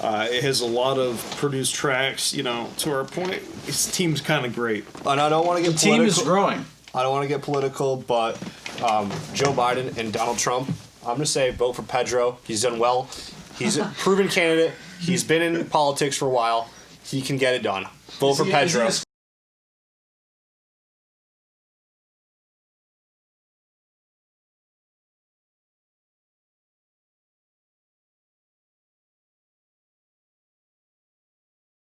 Speaker 2: It has a lot of produced tracks. To our point, his team's kind of great.
Speaker 5: And I don't want to get
Speaker 1: Team
Speaker 5: political.
Speaker 1: is growing.
Speaker 5: I don't want to get political, but Joe Biden and Donald Trump, I'm going to say vote for Pedro. He's done well. He's a proven candidate. He's been in politics for a while. He can get it done. Vote for Pedro.